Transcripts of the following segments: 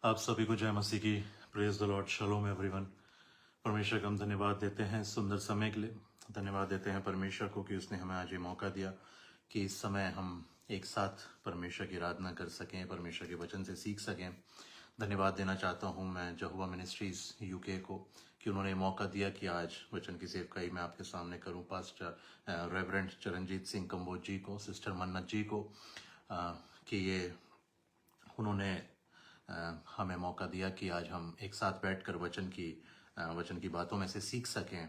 आप सभी को जय मसीह की। Praise the Lord, shalom everyone. परमेश्वर को हम धन्यवाद देते हैं इस सुंदर समय के लिए। धन्यवाद देते हैं परमेश्वर को कि उसने हमें आज ये मौका दिया कि इस समय हम एक साथ परमेश्वर की आराधना कर सकें, परमेश्वर के वचन से सीख सकें। धन्यवाद देना चाहता हूं मैं जहोवा मिनिस्ट्रीज यूके को कि उन्होंने मौका दिया कि आज वचन की सेवकाई मैं आपके सामने करूं। पास्टर रेवरेंड चरणजीत सिंह कंबोज जी को, सिस्टर मन्नत जी को कि ये उन्होंने हमें मौका दिया कि आज हम एक साथ बैठकर वचन की बातों में से सीख सकें।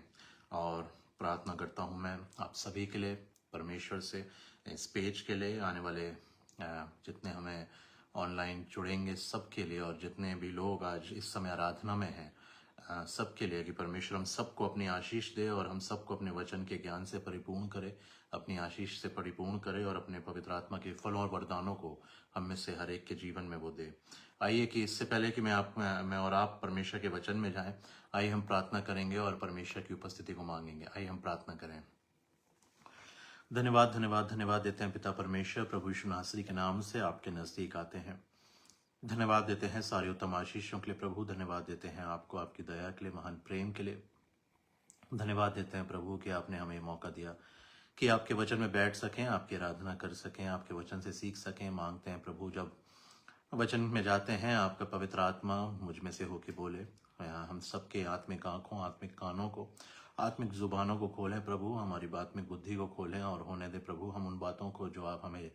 और प्रार्थना करता हूं मैं आप सभी के लिए, परमेश्वर से, इस पेज के लिए, आने वाले जितने हमें ऑनलाइन जुड़ेंगे सब के लिए, और जितने भी लोग आज इस समय आराधना में हैं सबके लिए, कि परमेश्वर हम सबको अपनी आशीष दे और हम सबको अपने वचन के ज्ञान से परिपूर्ण करे, अपनी आशीष से परिपूर्ण करे, और अपने पवित्र आत्मा के फलों और वरदानों को हम में से हर एक के जीवन में वो दे। आइए कि इससे पहले कि मैं और आप परमेश्वर के वचन में जाएं, आइए हम प्रार्थना करेंगे और परमेश्वर की उपस्थिति को मांगेंगे। आइए हम प्रार्थना करें। धन्यवाद धन्यवाद धन्यवाद देते हैं पिता परमेश्वर, प्रभु यीशु नासरी के नाम से आपके नजदीक आते हैं। धन्यवाद देते हैं सारी उत्तम आशीषों के लिए प्रभु। धन्यवाद देते हैं आपको, आपकी दया के लिए, महान प्रेम के लिए। धन्यवाद देते हैं प्रभु कि आपने हमें मौका दिया कि आपके वचन में बैठ सकें, आपकी आराधना कर सकें, आपके वचन से सीख सकें। मांगते हैं प्रभु जब वचन में जाते हैं आपका पवित्र आत्मा मुझ में से होके बोले। हम सबके आत्मिक आंखों, आत्मिक कानों को, आत्मिक जुबानों को खोलें प्रभु, हमारी आत्मिक बुद्धि को खोलें और होने दे प्रभु हम उन बातों को जो आप हमें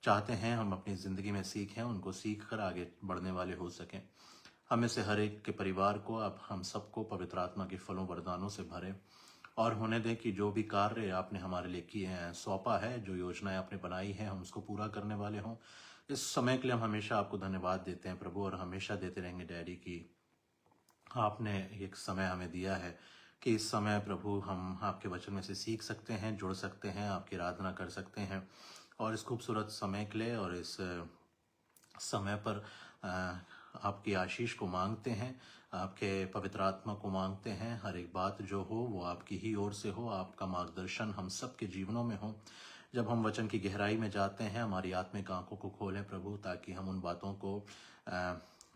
चाहते हैं हम अपनी ज़िंदगी में सीखें, उनको सीख कर आगे बढ़ने वाले हो सकें। हमें से हर एक के परिवार को, आप हम सबको पवित्र आत्मा के फलों वरदानों से भरें और होने दें कि जो भी कार्य आपने हमारे लिए किए हैं, सौंपा है, जो योजनाएं आपने बनाई हैं, हम उसको पूरा करने वाले हों। इस समय के लिए हम हमेशा आपको धन्यवाद देते हैं प्रभु, और हमेशा देते रहेंगे डैडी की आपने एक समय हमें दिया है कि इस समय प्रभु हम आपके वचन में से सीख सकते हैं, जुड़ सकते हैं, आपकी आराधना कर सकते हैं। और इस खूबसूरत समय के लिए और इस समय पर आपकी आशीष को मांगते हैं, आपके पवित्र आत्मा को मांगते हैं। हर एक बात जो हो वो आपकी ही ओर से हो, आपका मार्गदर्शन हम सब के जीवनों में हो। जब हम वचन की गहराई में जाते हैं, हमारी आत्मिक आंखों को खोलें प्रभु, ताकि हम उन बातों को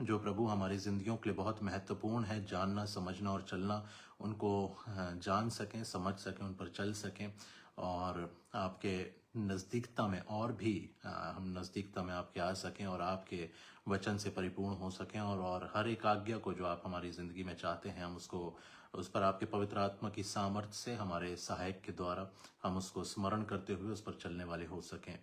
जो प्रभु हमारी जिंदगियों के लिए बहुत महत्वपूर्ण है, जानना, समझना और चलना, उनको जान सकें, समझ सकें, उन पर चल सकें। और आपके नज़दीकता में और भी हम नज़दीकता में आपके आ सकें और आपके वचन से परिपूर्ण हो सकें। और हर एक आज्ञा को जो आप हमारी ज़िंदगी में चाहते हैं, हम उसको उस पर आपके पवित्र आत्मा की सामर्थ्य से, हमारे सहायक के द्वारा हम उसको स्मरण करते हुए उस पर चलने वाले हो सकें।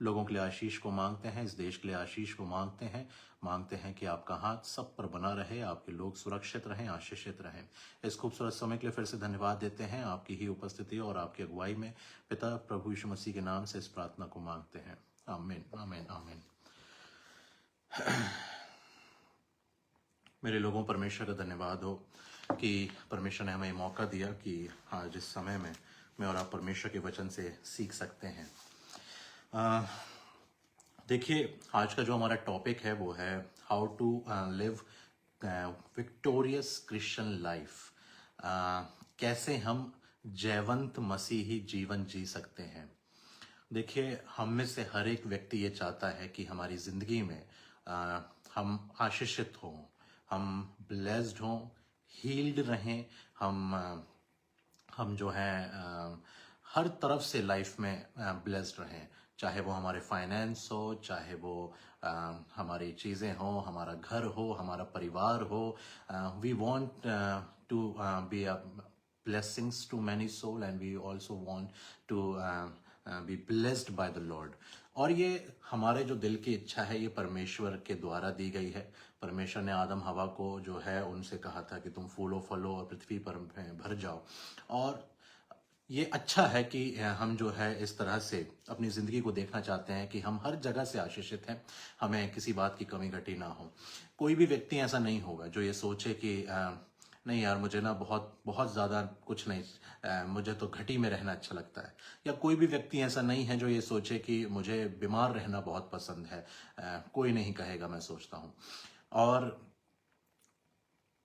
लोगों के लिए आशीष को मांगते हैं, इस देश के लिए आशीष को मांगते हैं कि आपका हाथ सब पर बना रहे, आपके लोग सुरक्षित रहें, आशीषित रहें। इस खूबसूरत समय के लिए फिर से धन्यवाद देते हैं, आपकी ही उपस्थिति और आपकी अगुवाई में पिता प्रभु यीशु मसीह के नाम से इस प्रार्थना को मांगते हैं। आमीन आमीन आमीन। मेरे लोगों, परमेश्वर का धन्यवाद हो कि परमेश्वर ने हमें मौका दिया कि आज इस समय में मैं और आप परमेश्वर के वचन से सीख सकते हैं। देखिए, आज का जो हमारा टॉपिक है वो है how to live victorious Christian life. कैसे हम जयवंत मसीही जीवन जी सकते हैं। देखिए, हम में से हर एक व्यक्ति ये चाहता है कि हमारी ज़िंदगी में हम आशीषित हों, हम ब्लेस्ड हों, हील्ड रहें, हम जो है हर तरफ से लाइफ में ब्लेस्ड रहें, चाहे वो हमारे फाइनेंस हो, चाहे वो हमारी चीज़ें हो, हमारा घर हो, हमारा परिवार हो। We want to be a blessings to many soul and we also want to be blessed by the Lord। और ये हमारे जो दिल की इच्छा है, ये परमेश्वर के द्वारा दी गई है। परमेश्वर ने आदम हवा को जो है उनसे कहा था कि तुम फूलो फलो और पृथ्वी पर भर जाओ। और ये अच्छा है कि हम जो है इस तरह से अपनी ज़िंदगी को देखना चाहते हैं कि हम हर जगह से आशीषित हैं, हमें किसी बात की कमी घटी ना हो। कोई भी व्यक्ति ऐसा नहीं होगा जो ये सोचे कि नहीं यार, मुझे ना बहुत बहुत ज़्यादा कुछ नहीं, मुझे तो घटी में रहना अच्छा लगता है। या कोई भी व्यक्ति ऐसा नहीं है जो ये सोचे कि मुझे बीमार रहना बहुत पसंद है। कोई नहीं कहेगा, मैं सोचता हूँ। और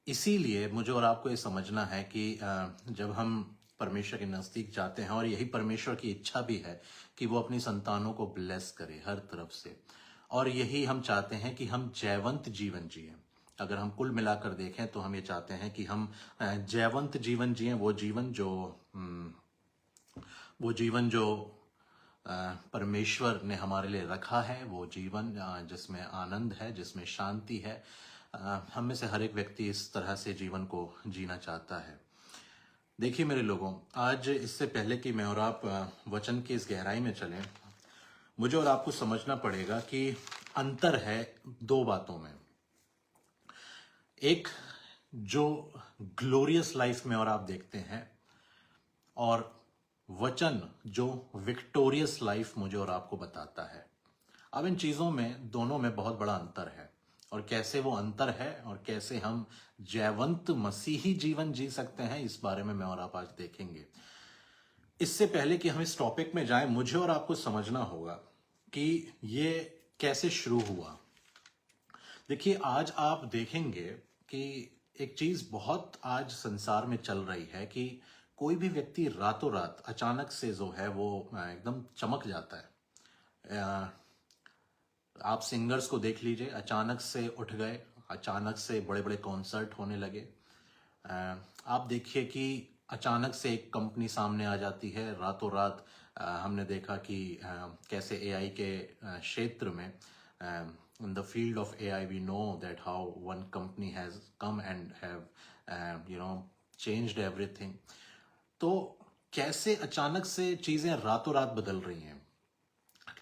इसीलिए मुझे और आपको ये समझना है कि जब हम परमेश्वर के नज़दीक जाते हैं, और यही परमेश्वर की इच्छा भी है कि वो अपनी संतानों को ब्लेस करे हर तरफ से, और यही हम चाहते हैं कि हम जयवंत जीवन जिए। अगर हम कुल मिलाकर देखें तो हम ये चाहते हैं कि हम जयवंत जीवन जिएं, वो जीवन जो परमेश्वर ने हमारे लिए रखा है, वो जीवन जिसमें आनंद है, जिसमें शांति है। हम में से हर एक व्यक्ति इस तरह से जीवन को जीना चाहता है। देखिए मेरे लोगों, आज इससे पहले कि मैं और आप वचन की इस गहराई में चलें, मुझे और आपको समझना पड़ेगा कि अंतर है दो बातों में। एक जो ग्लोरियस लाइफ में और आप देखते हैं, और वचन जो विक्टोरियस लाइफ मुझे और आपको बताता है। अब इन चीजों में, दोनों में बहुत बड़ा अंतर है, और कैसे वो अंतर है और कैसे हम जयवंत मसीही जीवन जी सकते हैं, इस बारे में मैं और आप आज देखेंगे। इससे पहले कि हम इस टॉपिक में जाएं, मुझे और आपको समझना होगा कि ये कैसे शुरू हुआ। देखिए, आज आप देखेंगे कि एक चीज बहुत आज संसार में चल रही है कि कोई भी व्यक्ति रातों रात अचानक से जो है वो एकदम चमक जाता है। आप सिंगर्स को देख लीजिए, अचानक से उठ गए, अचानक से बड़े बड़े कॉन्सर्ट होने लगे। आप देखिए कि अचानक से एक कंपनी सामने आ जाती है रातों रात। हमने देखा कि कैसे एआई के क्षेत्र में, in the field of AI, we know that how one company has come and have changed everything. तो कैसे अचानक से चीजें रातों रात बदल रही हैं,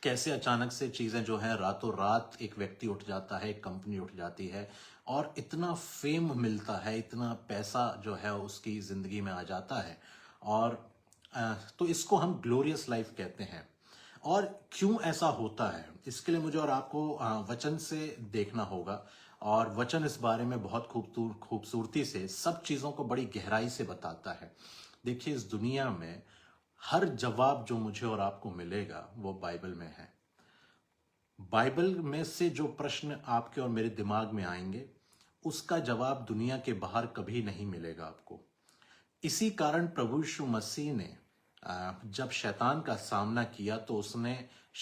कैसे अचानक से चीजें जो है रातों रात, एक व्यक्ति उठ जाता है, एक कंपनी उठ जाती है और इतना फेम मिलता है, इतना पैसा जो है उसकी जिंदगी में आ जाता है। और तो इसको हम ग्लोरियस लाइफ कहते हैं। और क्यों ऐसा होता है, इसके लिए मुझे और आपको वचन से देखना होगा, और वचन इस बारे में बहुत खूबसूरती से सब चीजों को बड़ी गहराई से बताता है। देखिए, इस दुनिया में हर जवाब जो मुझे और आपको मिलेगा वो बाइबल में है। बाइबल में से जो प्रश्न आपके और मेरे दिमाग में आएंगे, उसका जवाब दुनिया के बाहर कभी नहीं मिलेगा आपको। इसी कारण प्रभु यीशु मसीह ने जब शैतान का सामना किया तो उसने,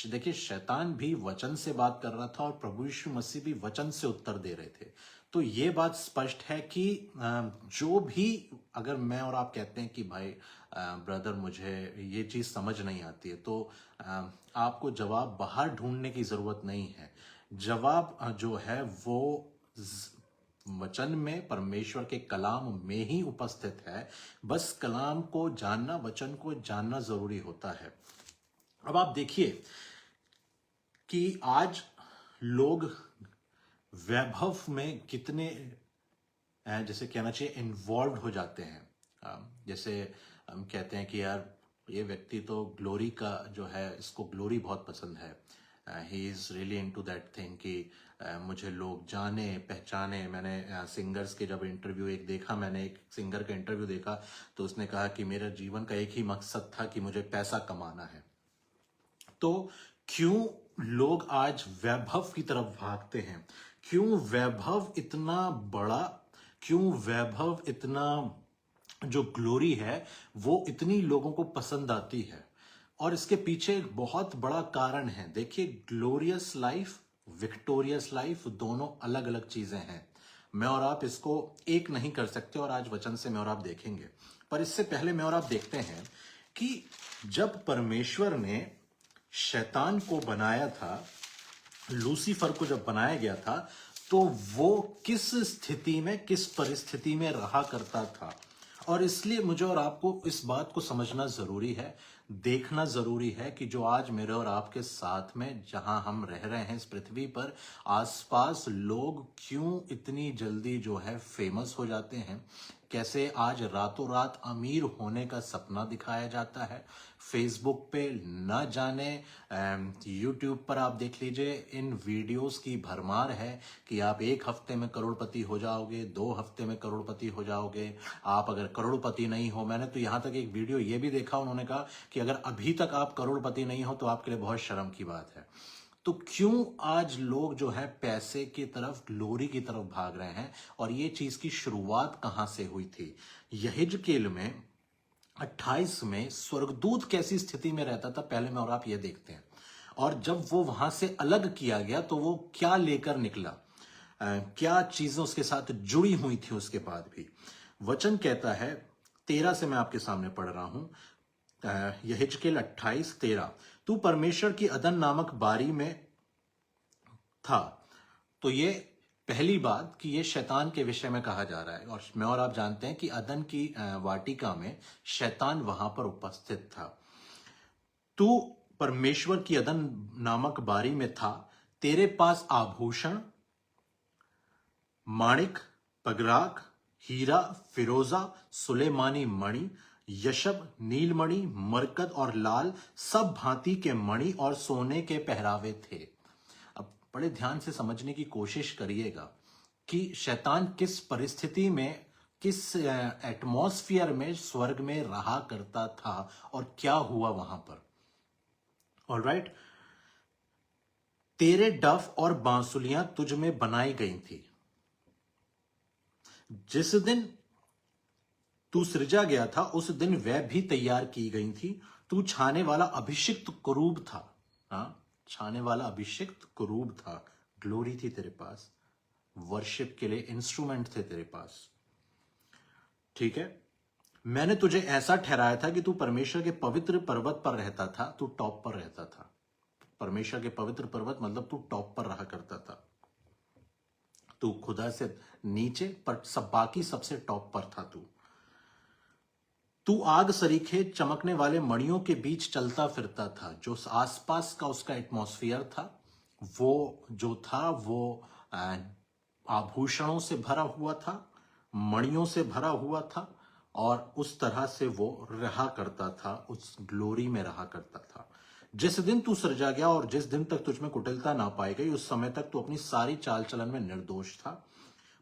देखिए, शैतान भी वचन से बात कर रहा था और प्रभु यीशु मसीह भी वचन से उत्तर दे रहे थे। तो ये बात स्पष्ट है कि जो भी, अगर मैं और आप कहते हैं कि भाई ब्रदर मुझे ये चीज समझ नहीं आती है, तो आपको जवाब बाहर ढूंढने की जरूरत नहीं है। जवाब जो है वो वचन में, परमेश्वर के कलाम में ही उपस्थित है। बस कलाम को जानना, वचन को जानना जरूरी होता है। अब आप देखिए कि आज लोग वैभव में कितने, जैसे कहना चाहिए, इन्वॉल्व हो जाते हैं। जैसे हम कहते हैं कि यार ये व्यक्ति तो ग्लोरी का जो है, इसको ग्लोरी बहुत पसंद है, he is really into that thing कि मुझे लोग जाने पहचाने। मैंने सिंगर्स के जब इंटरव्यू मैंने एक सिंगर का इंटरव्यू देखा, तो उसने कहा कि मेरा जीवन का एक ही मकसद था कि मुझे पैसा कमाना है। तो क्यों लोग आज वैभव की तरफ भागते हैं? क्यों वैभव इतना बड़ा, क्यों वैभव इतना, जो ग्लोरी है वो इतनी लोगों को पसंद आती है? और इसके पीछे एक बहुत बड़ा कारण है। देखिए, ग्लोरियस लाइफ, विक्टोरियस लाइफ दोनों अलग अलग चीजें हैं। मैं और आप इसको एक नहीं कर सकते, और आज वचन से मैं और आप देखेंगे। पर इससे पहले मैं और आप देखते हैं कि जब परमेश्वर ने शैतान को बनाया था, लूसीफर को जब बनाया गया था, तो वो किस स्थिति में, किस परिस्थिति में रहा करता था। और इसलिए मुझे और आपको इस बात को समझना जरूरी है, देखना जरूरी है कि जो आज मेरे और आपके साथ में, जहां हम रह रहे हैं इस पृथ्वी पर, आसपास लोग क्यों इतनी जल्दी जो है फेमस हो जाते हैं, कैसे आज रातों रात अमीर होने का सपना दिखाया जाता है। फेसबुक पे न जाने, यूट्यूब पर आप देख लीजिए, इन वीडियोस की भरमार है कि आप एक हफ्ते में करोड़पति हो जाओगे, 2 हफ्ते में करोड़पति हो जाओगे। आप अगर करोड़पति नहीं हो, मैंने तो यहाँ तक एक वीडियो ये भी देखा, उन्होंने कहा कि अगर अभी तक आप करोड़पति नहीं हो तो आपके लिए बहुत शर्म की बात है। तो क्यों आज लोग जो है पैसे की तरफ, ग्लोरी की तरफ भाग रहे हैं? और ये चीज की शुरुआत कहां से हुई थी? यहेजकेल में 28 में स्वर्गदूत कैसी स्थिति में रहता था, पहले मैं और आप ये देखते हैं। और जब वो वहां से अलग किया गया तो वो क्या लेकर निकला। क्या चीजें उसके साथ जुड़ी हुई थी उसके बाद भी। वचन कहता है 13 से, मैं आपके सामने पढ़ रहा हूं, यहेजकेल 28:13, तू परमेश्वर की अदन नामक बारी में था। तो ये पहली बात कि ये शैतान के विषय में कहा जा रहा है, और मैं और आप जानते हैं कि अदन की वाटिका में शैतान वहां पर उपस्थित था। तू परमेश्वर की अदन नामक बारी में था, तेरे पास आभूषण, माणिक, पगराक, हीरा, फिरोजा, सुलेमानी मणि, यशब, नीलमणि, मरकत और लाल सब भांति के मणि और सोने के पहरावे थे। अब बड़े ध्यान से समझने की कोशिश करिएगा कि शैतान किस परिस्थिति में, किस एटमॉस्फेयर में स्वर्ग में रहा करता था और क्या हुआ वहां पर। ऑलराइट, तेरे डफ और बांसुलियां तुझ में बनाई गई थी। जिस दिन तू सृजा गया था उस दिन वह भी तैयार की गई थी। तू छाने वाला अभिषिक्त कुरूब था। हाँ, छाने वाला अभिषिक्त कुरूब था। ग्लोरी थी तेरे पास, वर्शिप के लिए इंस्ट्रूमेंट थे तेरे पास। ठीक है, मैंने तुझे ऐसा ठहराया था कि तू परमेश्वर के पवित्र पर्वत पर रहता था, तू टॉप पर रहता था। परमेश्वर के पवित्र पर्वत मतलब तू टॉप पर रहा करता था। तू खुदा से नीचे पर सब बाकी सबसे टॉप पर था। तू आग सरीखे चमकने वाले मणियों के बीच चलता फिरता था। जो आसपास का उसका एटमॉस्फेयर था, वो जो था वो आभूषणों से भरा हुआ था, मणियों से भरा हुआ था, और उस तरह से वो रहा करता था, उस ग्लोरी में रहा करता था। जिस दिन तू सृजा गया और जिस दिन तक तुझमें कुटिलता ना पाई गई, उस समय तक तू अपनी सारी चाल चलन में निर्दोष था,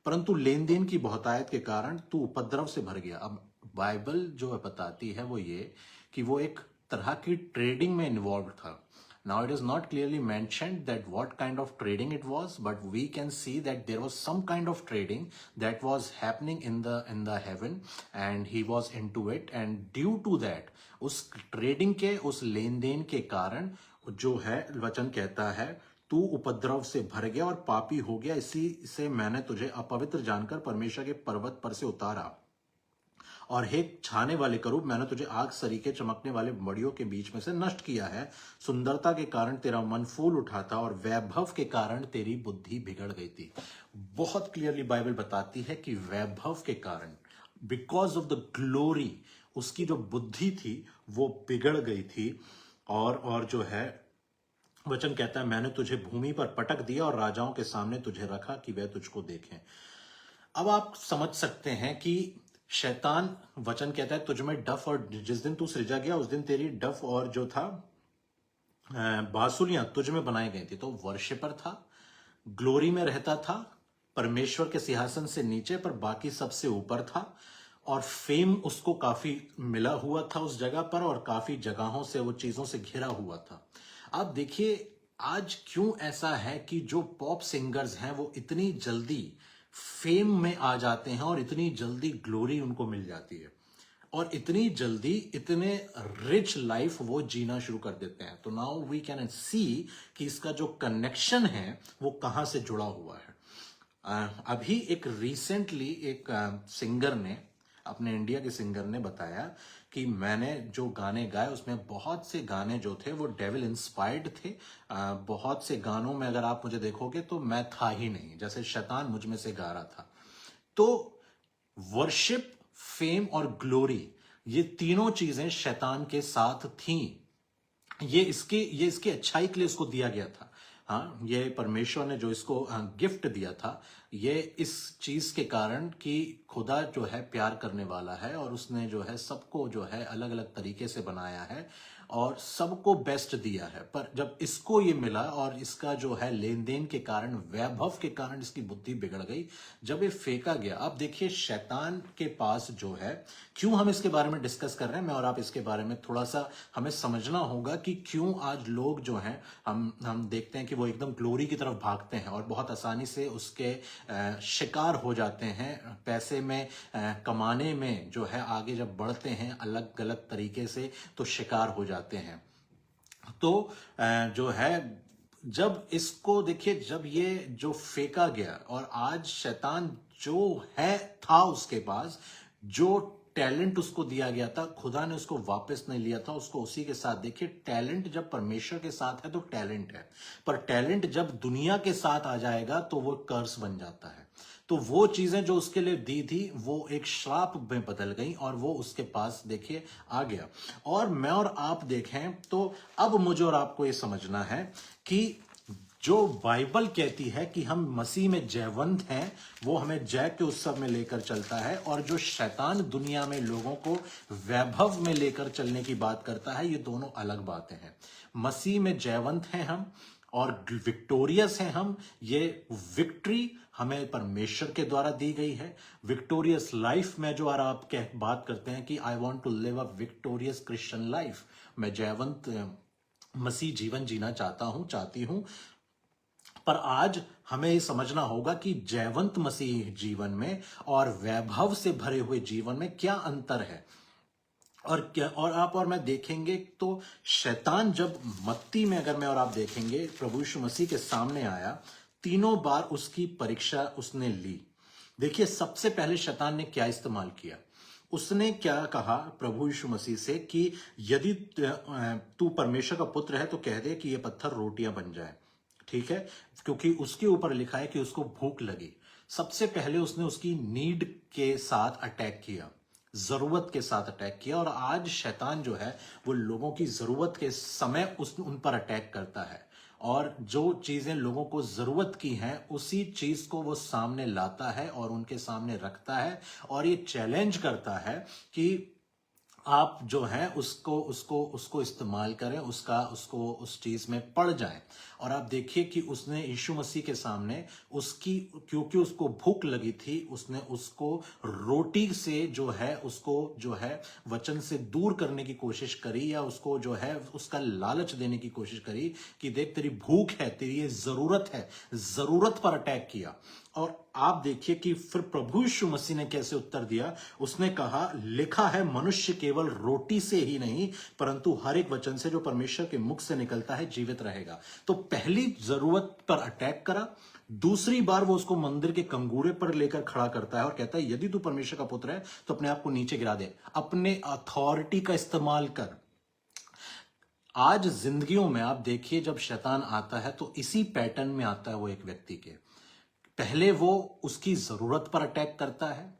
परंतु लेन देन की बहुतायत के कारण तू उपद्रव से भर गया। अब बाइबल जो बताती है वो ये कि वो एक तरह की ट्रेडिंग में इन्वॉल्व था। Now it is not clearly mentioned that what kind of trading it was, but we can see that there was some kind of trading that was happening in the heaven, and he was into it, and due to that, उस trading के, उस लेन then के कारण जो है, वचन कहता है तू उपद्रव से भर गया और पापी हो गया। इसी से मैंने तुझे अपवित्र जानकर परमेश्वर के पर्वत पर से उतारा, और हे छाने वाले करूब, मैंने तुझे आग सरीखे चमकने वाले मड़ियों के बीच में से नष्ट किया है। सुंदरता के कारण तेरा मन फूल उठा था और वैभव के कारण तेरी बुद्धि बिगड़ गई थी। बहुत क्लियरली बाइबल बताती है कि वैभव के कारण, बिकॉज ऑफ द ग्लोरी, उसकी जो बुद्धि थी वो बिगड़ गई थी। और जो है, वचन कहता है मैंने तुझे भूमि पर पटक दिया और राजाओं के सामने तुझे रखा कि वह तुझको देखें। अब आप समझ सकते हैं कि शैतान, वचन कहता है तुझ में डफ, और जिस दिन तू सृजा गया उस दिन तेरी डफ और जो था बांसुलियां तुझ में बनाई गई थी। तो वर्शिपर था, ग्लोरी में रहता था, परमेश्वर के सिंहासन से नीचे पर बाकी सबसे ऊपर था, और फेम उसको काफी मिला हुआ था उस जगह पर, और काफी जगहों से वो चीजों से घिरा हुआ था। आप देखिए आज क्यों ऐसा है कि जो पॉप सिंगर्स हैं वो इतनी जल्दी फेम में आ जाते हैं और इतनी जल्दी ग्लोरी उनको मिल जाती है, और इतनी जल्दी इतने रिच लाइफ वो जीना शुरू कर देते हैं। तो नाउ वी कैन सी कि इसका जो कनेक्शन है वो कहां से जुड़ा हुआ है। अभी एक रिसेंटली एक सिंगर ने, अपने इंडिया के सिंगर ने बताया कि मैंने जो गाने गाए उसमें बहुत से गाने जो थे वो डेविल इंस्पायर्ड थे। बहुत से गानों में अगर आप मुझे देखोगे तो मैं था ही नहीं, जैसे शैतान मुझ में से गा रहा था। तो वर्शिप, फेम और ग्लोरी, ये तीनों चीजें शैतान के साथ थीं। ये इसकी अच्छाई के लिए इसको दिया गया था। हाँ, ये परमेश्वर ने जो इसको गिफ्ट दिया था, ये इस चीज के कारण कि खुदा जो है प्यार करने वाला है, और उसने जो है सबको जो है अलग अलग तरीके से बनाया है और सबको बेस्ट दिया है। पर जब इसको ये मिला और इसका जो है लेन देन के कारण, वैभव के कारण इसकी बुद्धि बिगड़ गई, जब ये फेंका गया। अब देखिए शैतान के पास जो है, क्यों हम इसके बारे में डिस्कस कर रहे हैं, मैं और आप इसके बारे में थोड़ा सा हमें समझना होगा कि क्यों आज लोग जो हैं, हम देखते हैं कि वो एकदम ग्लोरी की तरफ भागते हैं और बहुत आसानी से उसके शिकार हो जाते हैं। पैसे में कमाने में जो है आगे जब बढ़ते हैं अलग अलग तरीके से, तो शिकार हो जाते हैं। तो जो है जब इसको देखिए, जब ये जो फेंका गया और आज शैतान जो है था उसके पास, जो टैलेंट उसको दिया गया था, खुदा ने उसको वापस नहीं लिया था, उसको उसी के साथ। देखिए, टैलेंट जब परमेश्वर के साथ है तो टैलेंट है, पर टैलेंट जब दुनिया के साथ आ जाएगा तो वो कर्स बन जाता है। तो वो चीजें जो उसके लिए दी थी वो एक श्राप में बदल गई और वो उसके पास देखिए आ गया। और मैं और आप देखें तो अब मुझे और आपको ये समझना है कि जो बाइबल कहती है कि हम मसीह में जयवंत हैं, वो हमें जय के उत्सव में लेकर चलता है, और जो शैतान दुनिया में लोगों को वैभव में लेकर चलने की बात करता है, ये दोनों अलग बातें हैं। मसीह में जयवंत हैं हम और विक्टोरियस हैं हम। ये विक्ट्री हमें परमेश्वर के द्वारा दी गई है। विक्टोरियस लाइफ में जो आप बात करते हैं कि I want to live a victorious Christian life, मैं जयवंत मसीह जीवन जीना चाहती हूं। पर आज हमें ये समझना होगा कि जयवंत मसीह जीवन में और वैभव से भरे हुए जीवन में क्या अंतर है। और क्या, और आप और मैं देखेंगे तो शैतान जब मत्ती में, अगर मैं और आप देखेंगे, प्रभु यीशु मसीह के सामने आया, तीनों बार उसकी परीक्षा उसने ली। देखिए, सबसे पहले शैतान ने क्या इस्तेमाल किया। उसने क्या कहा प्रभु यीशु मसीह से कि यदि तू परमेश्वर का पुत्र है तो कह दे कि ये पत्थर रोटियां बन जाए। ठीक है, क्योंकि उसके ऊपर लिखा है कि उसको भूख लगी। सबसे पहले उसने उसकी नीड के साथ अटैक किया, जरूरत के साथ अटैक किया। और आज शैतान जो है वो लोगों की जरूरत के समय उन पर अटैक करता है, और जो चीजें लोगों को जरूरत की हैं उसी चीज को वो सामने लाता है और उनके सामने रखता है, और ये चैलेंज करता है कि आप जो है उसको उसको उसको इस्तेमाल करें, उसको उस चीज में पड़ जाएं। और आप देखिए कि उसने यीशु मसीह के सामने उसकी, क्योंकि उसको भूख लगी थी, उसने उसको रोटी से जो है वचन से दूर करने की कोशिश करी, या उसको जो है उसका लालच देने की कोशिश करी कि देख तेरी भूख है, तेरी ये जरूरत है, जरूरत पर अटैक किया। और आप देखिए कि फिर प्रभु यीशु मसीह ने कैसे उत्तर दिया। उसने कहा, लिखा है मनुष्य केवल रोटी से ही नहीं परंतु हर एक वचन से जो परमेश्वर के मुख से निकलता है जीवित रहेगा। तो पहली जरूरत पर अटैक करा, दूसरी बार वो उसको मंदिर के कंगूरे पर लेकर खड़ा करता है और कहता है यदि तू परमेश्वर का पुत्र है तो अपने आप को नीचे गिरा दे, अपने अथॉरिटी का इस्तेमाल कर। आज जिंदगियों में आप देखिए, जब शैतान आता है तो इसी पैटर्न में आता है। वो एक व्यक्ति के पहले वो उसकी जरूरत पर अटैक करता है,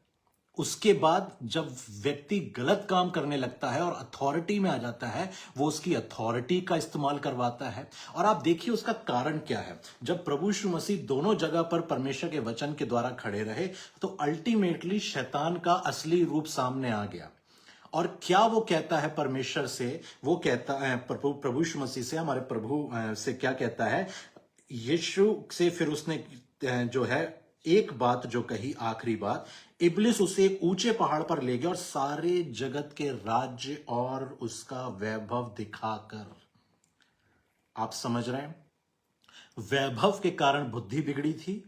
उसके बाद जब व्यक्ति गलत काम करने लगता है और अथॉरिटी में आ जाता है, वो उसकी अथॉरिटी का इस्तेमाल करवाता है। और आप देखिए उसका कारण क्या है। जब प्रभु यीशु मसीह दोनों जगह पर परमेश्वर के वचन के द्वारा खड़े रहे तो अल्टीमेटली शैतान का असली रूप सामने आ गया। और क्या वो कहता है परमेश्वर से, वो कहता है प्रभु यीशु मसीह से, हमारे प्रभु से क्या कहता है, यीशु से फिर उसने जो है एक बात जो कही, आखिरी बात, इब्लिस उसे एक ऊंचे पहाड़ पर ले गया और सारे जगत के राज्य और उसका वैभव दिखाकर। आप समझ रहे हैं, वैभव के कारण बुद्धि बिगड़ी थी,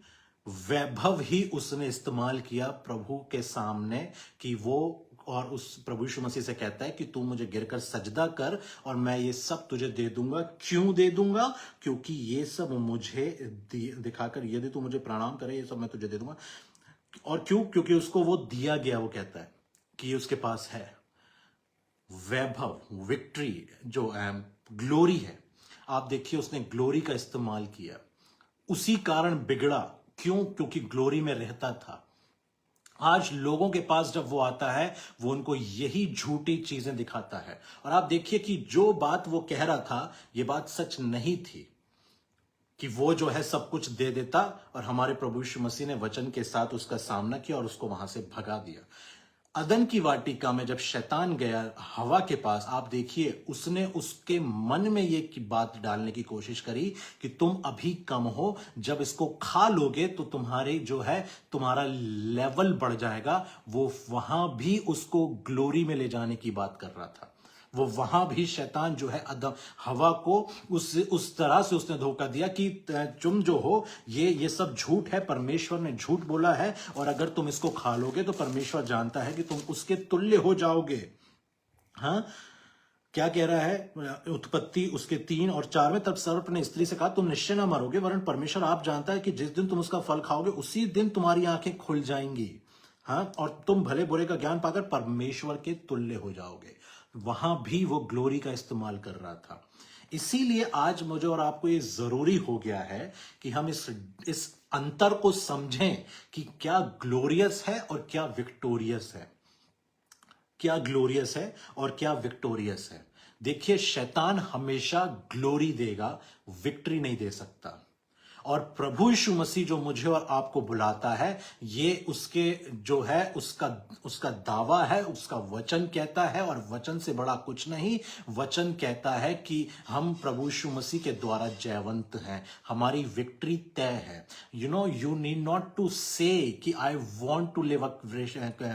वैभव ही उसने इस्तेमाल किया प्रभु के सामने कि वो, और उस प्रभु यीशु मसीह से कहता है कि तू मुझे गिरकर सजदा कर और मैं ये सब तुझे दे दूंगा। क्यों दे दूंगा? क्योंकि ये सब मुझे दिखाकर, यदि तू मुझे प्रणाम करे ये सब मैं तुझे दे दूंगा। और क्यों? क्योंकि उसको वो दिया गया। वो कहता है कि उसके पास है वैभव, विक्ट्री, जो ग्लोरी है। आप देखिए उसने ग्लोरी का इस्तेमाल किया, उसी कारण बिगड़ा। क्यों? क्योंकि ग्लोरी में रहता था। आज लोगों के पास जब वो आता है वो उनको यही झूठी चीजें दिखाता है। और आप देखिए कि जो बात वो कह रहा था ये बात सच नहीं थी कि वो जो है सब कुछ दे देता, और हमारे प्रभु यीशु मसीह ने वचन के साथ उसका सामना किया और उसको वहां से भगा दिया। अदन की वाटिका में जब शैतान गया हवा के पास, आप देखिए उसने उसके मन में ये की बात डालने की कोशिश करी कि तुम अभी कम हो, जब इसको खा लोगे तो तुम्हारे जो है तुम्हारा लेवल बढ़ जाएगा। वो वहां भी उसको ग्लोरी में ले जाने की बात कर रहा था। वो वहां भी शैतान जो है अदम हवा को उस तरह से उसने धोखा दिया कि तुम जो हो ये सब झूठ है, परमेश्वर ने झूठ बोला है, और अगर तुम इसको खा लोगे तो परमेश्वर जानता है कि तुम उसके तुल्य हो जाओगे। हाँ, क्या कह रहा है उत्पत्ति उसके 3 और 4 में? तब सर्प ने स्त्री से कहा, तुम निश्चय ना मरोगे, वरन परमेश्वर आप जानता है कि जिस दिन तुम उसका फल खाओगे उसी दिन तुम्हारी आंखें खुल जाएंगी, हाँ, और तुम भले बुरे का ज्ञान पाकर परमेश्वर के तुल्य हो जाओगे। वहां भी वो ग्लोरी का इस्तेमाल कर रहा था। इसीलिए आज मुझे और आपको ये जरूरी हो गया है कि हम इस अंतर को समझें कि क्या ग्लोरियस है और क्या विक्टोरियस है, क्या ग्लोरियस है और क्या विक्टोरियस है। देखिए, शैतान हमेशा ग्लोरी देगा, विक्ट्री नहीं दे सकता। और प्रभु यीशु मसीह जो मुझे और आपको बुलाता है, ये उसके जो है उसका दावा है, उसका वचन कहता है, और वचन से बड़ा कुछ नहीं। वचन कहता है कि हम प्रभु यीशु मसीह के द्वारा जयवंत हैं, हमारी विक्ट्री तय है। You need not to say कि I want to live a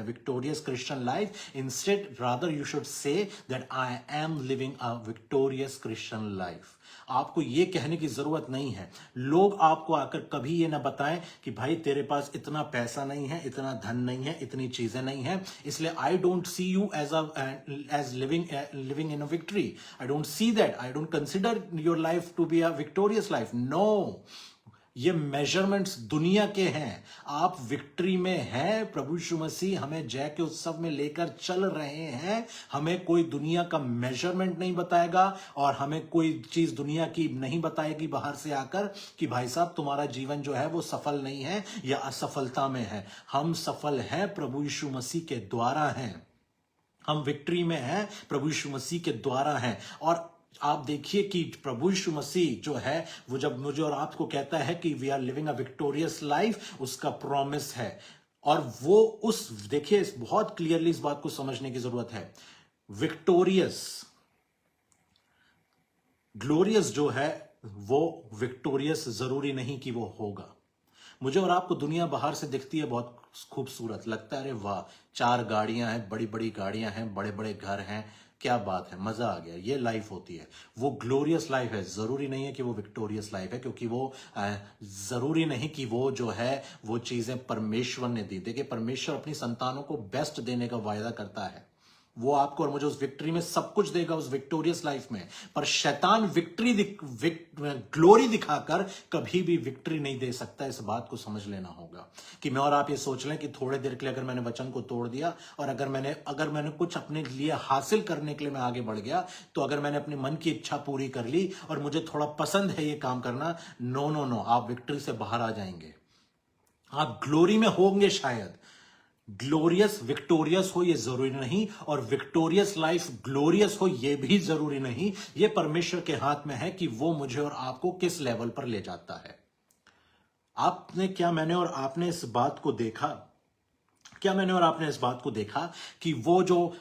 victorious Christian life. Instead rather you should say that I am living a victorious Christian life. आपको यह कहने की जरूरत नहीं है। लोग आपको आकर कभी यह ना बताएं कि भाई तेरे पास इतना पैसा नहीं है, इतना धन नहीं है, इतनी चीजें नहीं है, इसलिए I don't see you as living in a victory. I don't see that. I don't consider your life to be a victorious life. No, ये मेजरमेंट्स दुनिया के हैं। आप विक्ट्री में हैं। प्रभु यीशु मसीह हमें जय के उत्सव में लेकर चल रहे हैं। हमें कोई दुनिया का मेजरमेंट नहीं बताएगा और हमें कोई चीज दुनिया की नहीं बताएगी बाहर से आकर कि भाई साहब तुम्हारा जीवन जो है वो सफल नहीं है या असफलता में है। हम सफल हैं, प्रभु यीशु मसीह के द्वारा हैं। हम विक्ट्री में हैं, प्रभु यीशु मसीह के द्वारा हैं। और आप देखिए कि प्रभु यीशु मसीह जो है वो जब मुझे और आपको कहता है कि we are living a victorious life, उसका प्रॉमिस है। और वो देखिए, बहुत क्लियरली इस बात को समझने की जरूरत है। विक्टोरियस, ग्लोरियस जो है वो विक्टोरियस जरूरी नहीं कि वो होगा। मुझे और आपको दुनिया बाहर से दिखती है बहुत खूबसूरत, लगता है अरे वाह, 4 गाड़ियां हैं, बड़ी बड़ी गाड़ियां हैं, बड़े बड़े घर हैं, क्या बात है, मजा आ गया, ये लाइफ होती है। वो ग्लोरियस लाइफ है। जरूरी नहीं है कि वो विक्टोरियस लाइफ है, क्योंकि वो जरूरी नहीं कि वो जो है वो चीजें परमेश्वर ने दी। देखिए, परमेश्वर अपनी संतानों को बेस्ट देने का वायदा करता है। वो आपको और मुझे उस विक्ट्री में सब कुछ देगा, उस विक्टोरियस लाइफ में। पर शैतान ग्लोरी दिखाकर कभी भी विक्ट्री नहीं दे सकता। इस बात को समझ लेना होगा कि मैं और आप ये सोच लें कि थोड़े देर के लिए अगर मैंने वचन को तोड़ दिया और अगर मैंने कुछ अपने लिए हासिल करने के लिए मैं आगे बढ़ गया, तो अगर मैंने अपने मन की इच्छा पूरी कर ली और मुझे थोड़ा पसंद है ये काम करना, नो नो नो, आप विक्ट्री से बाहर आ जाएंगे। आप ग्लोरी में होंगे शायद, ग्लोरियस विक्टोरियस हो ये जरूरी नहीं, और विक्टोरियस लाइफ ग्लोरियस हो ये भी जरूरी नहीं। ये परमेश्वर के हाथ में है कि वो मुझे और आपको किस लेवल पर ले जाता है। मैंने और आपने इस बात को देखा, क्या मैंने और आपने इस बात को देखा कि वो जो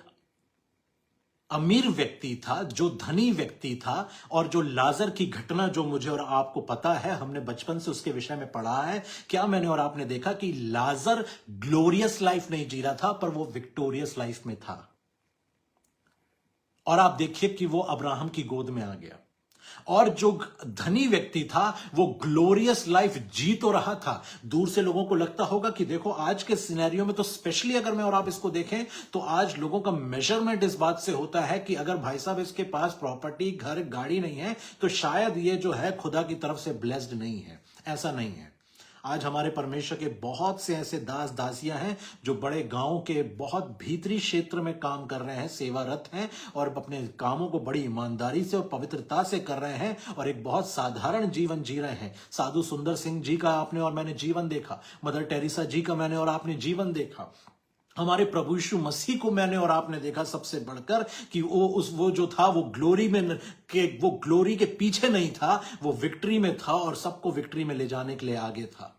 अमीर व्यक्ति था, जो धनी व्यक्ति था, और जो लाजर की घटना जो मुझे और आपको पता है, हमने बचपन से उसके विषय में पढ़ा है, क्या मैंने और आपने देखा कि लाजर ग्लोरियस लाइफ नहीं जी रहा था, पर वो विक्टोरियस लाइफ में था। और आप देखिए कि वो अब्राहम की गोद में आ गया। और जो धनी व्यक्ति था वो ग्लोरियस लाइफ जी तो रहा था। दूर से लोगों को लगता होगा कि देखो, आज के सिनेरियो में तो स्पेशली अगर मैं और आप इसको देखें तो आज लोगों का मेजरमेंट इस बात से होता है कि अगर भाई साहब इसके पास प्रॉपर्टी, घर, गाड़ी नहीं है तो शायद ये जो है खुदा की तरफ से ब्लेस्ड नहीं है। ऐसा नहीं है। आज हमारे परमेश्वर के बहुत से ऐसे दास दासियां हैं जो बड़े गांव के बहुत भीतरी क्षेत्र में काम कर रहे हैं, सेवारत हैं, और अपने कामों को बड़ी ईमानदारी से और पवित्रता से कर रहे हैं और एक बहुत साधारण जीवन जी रहे हैं। साधु सुंदर सिंह जी का आपने और मैंने जीवन देखा, मदर टेरेसा जी का मैंने और आपने जीवन देखा, हमारे प्रभु यीशु मसीह को मैंने और आपने देखा, सबसे बढ़कर कि वो जो था वो ग्लोरी के पीछे नहीं था, वो विक्ट्री में था और सबको विक्ट्री में ले जाने के लिए आगे था।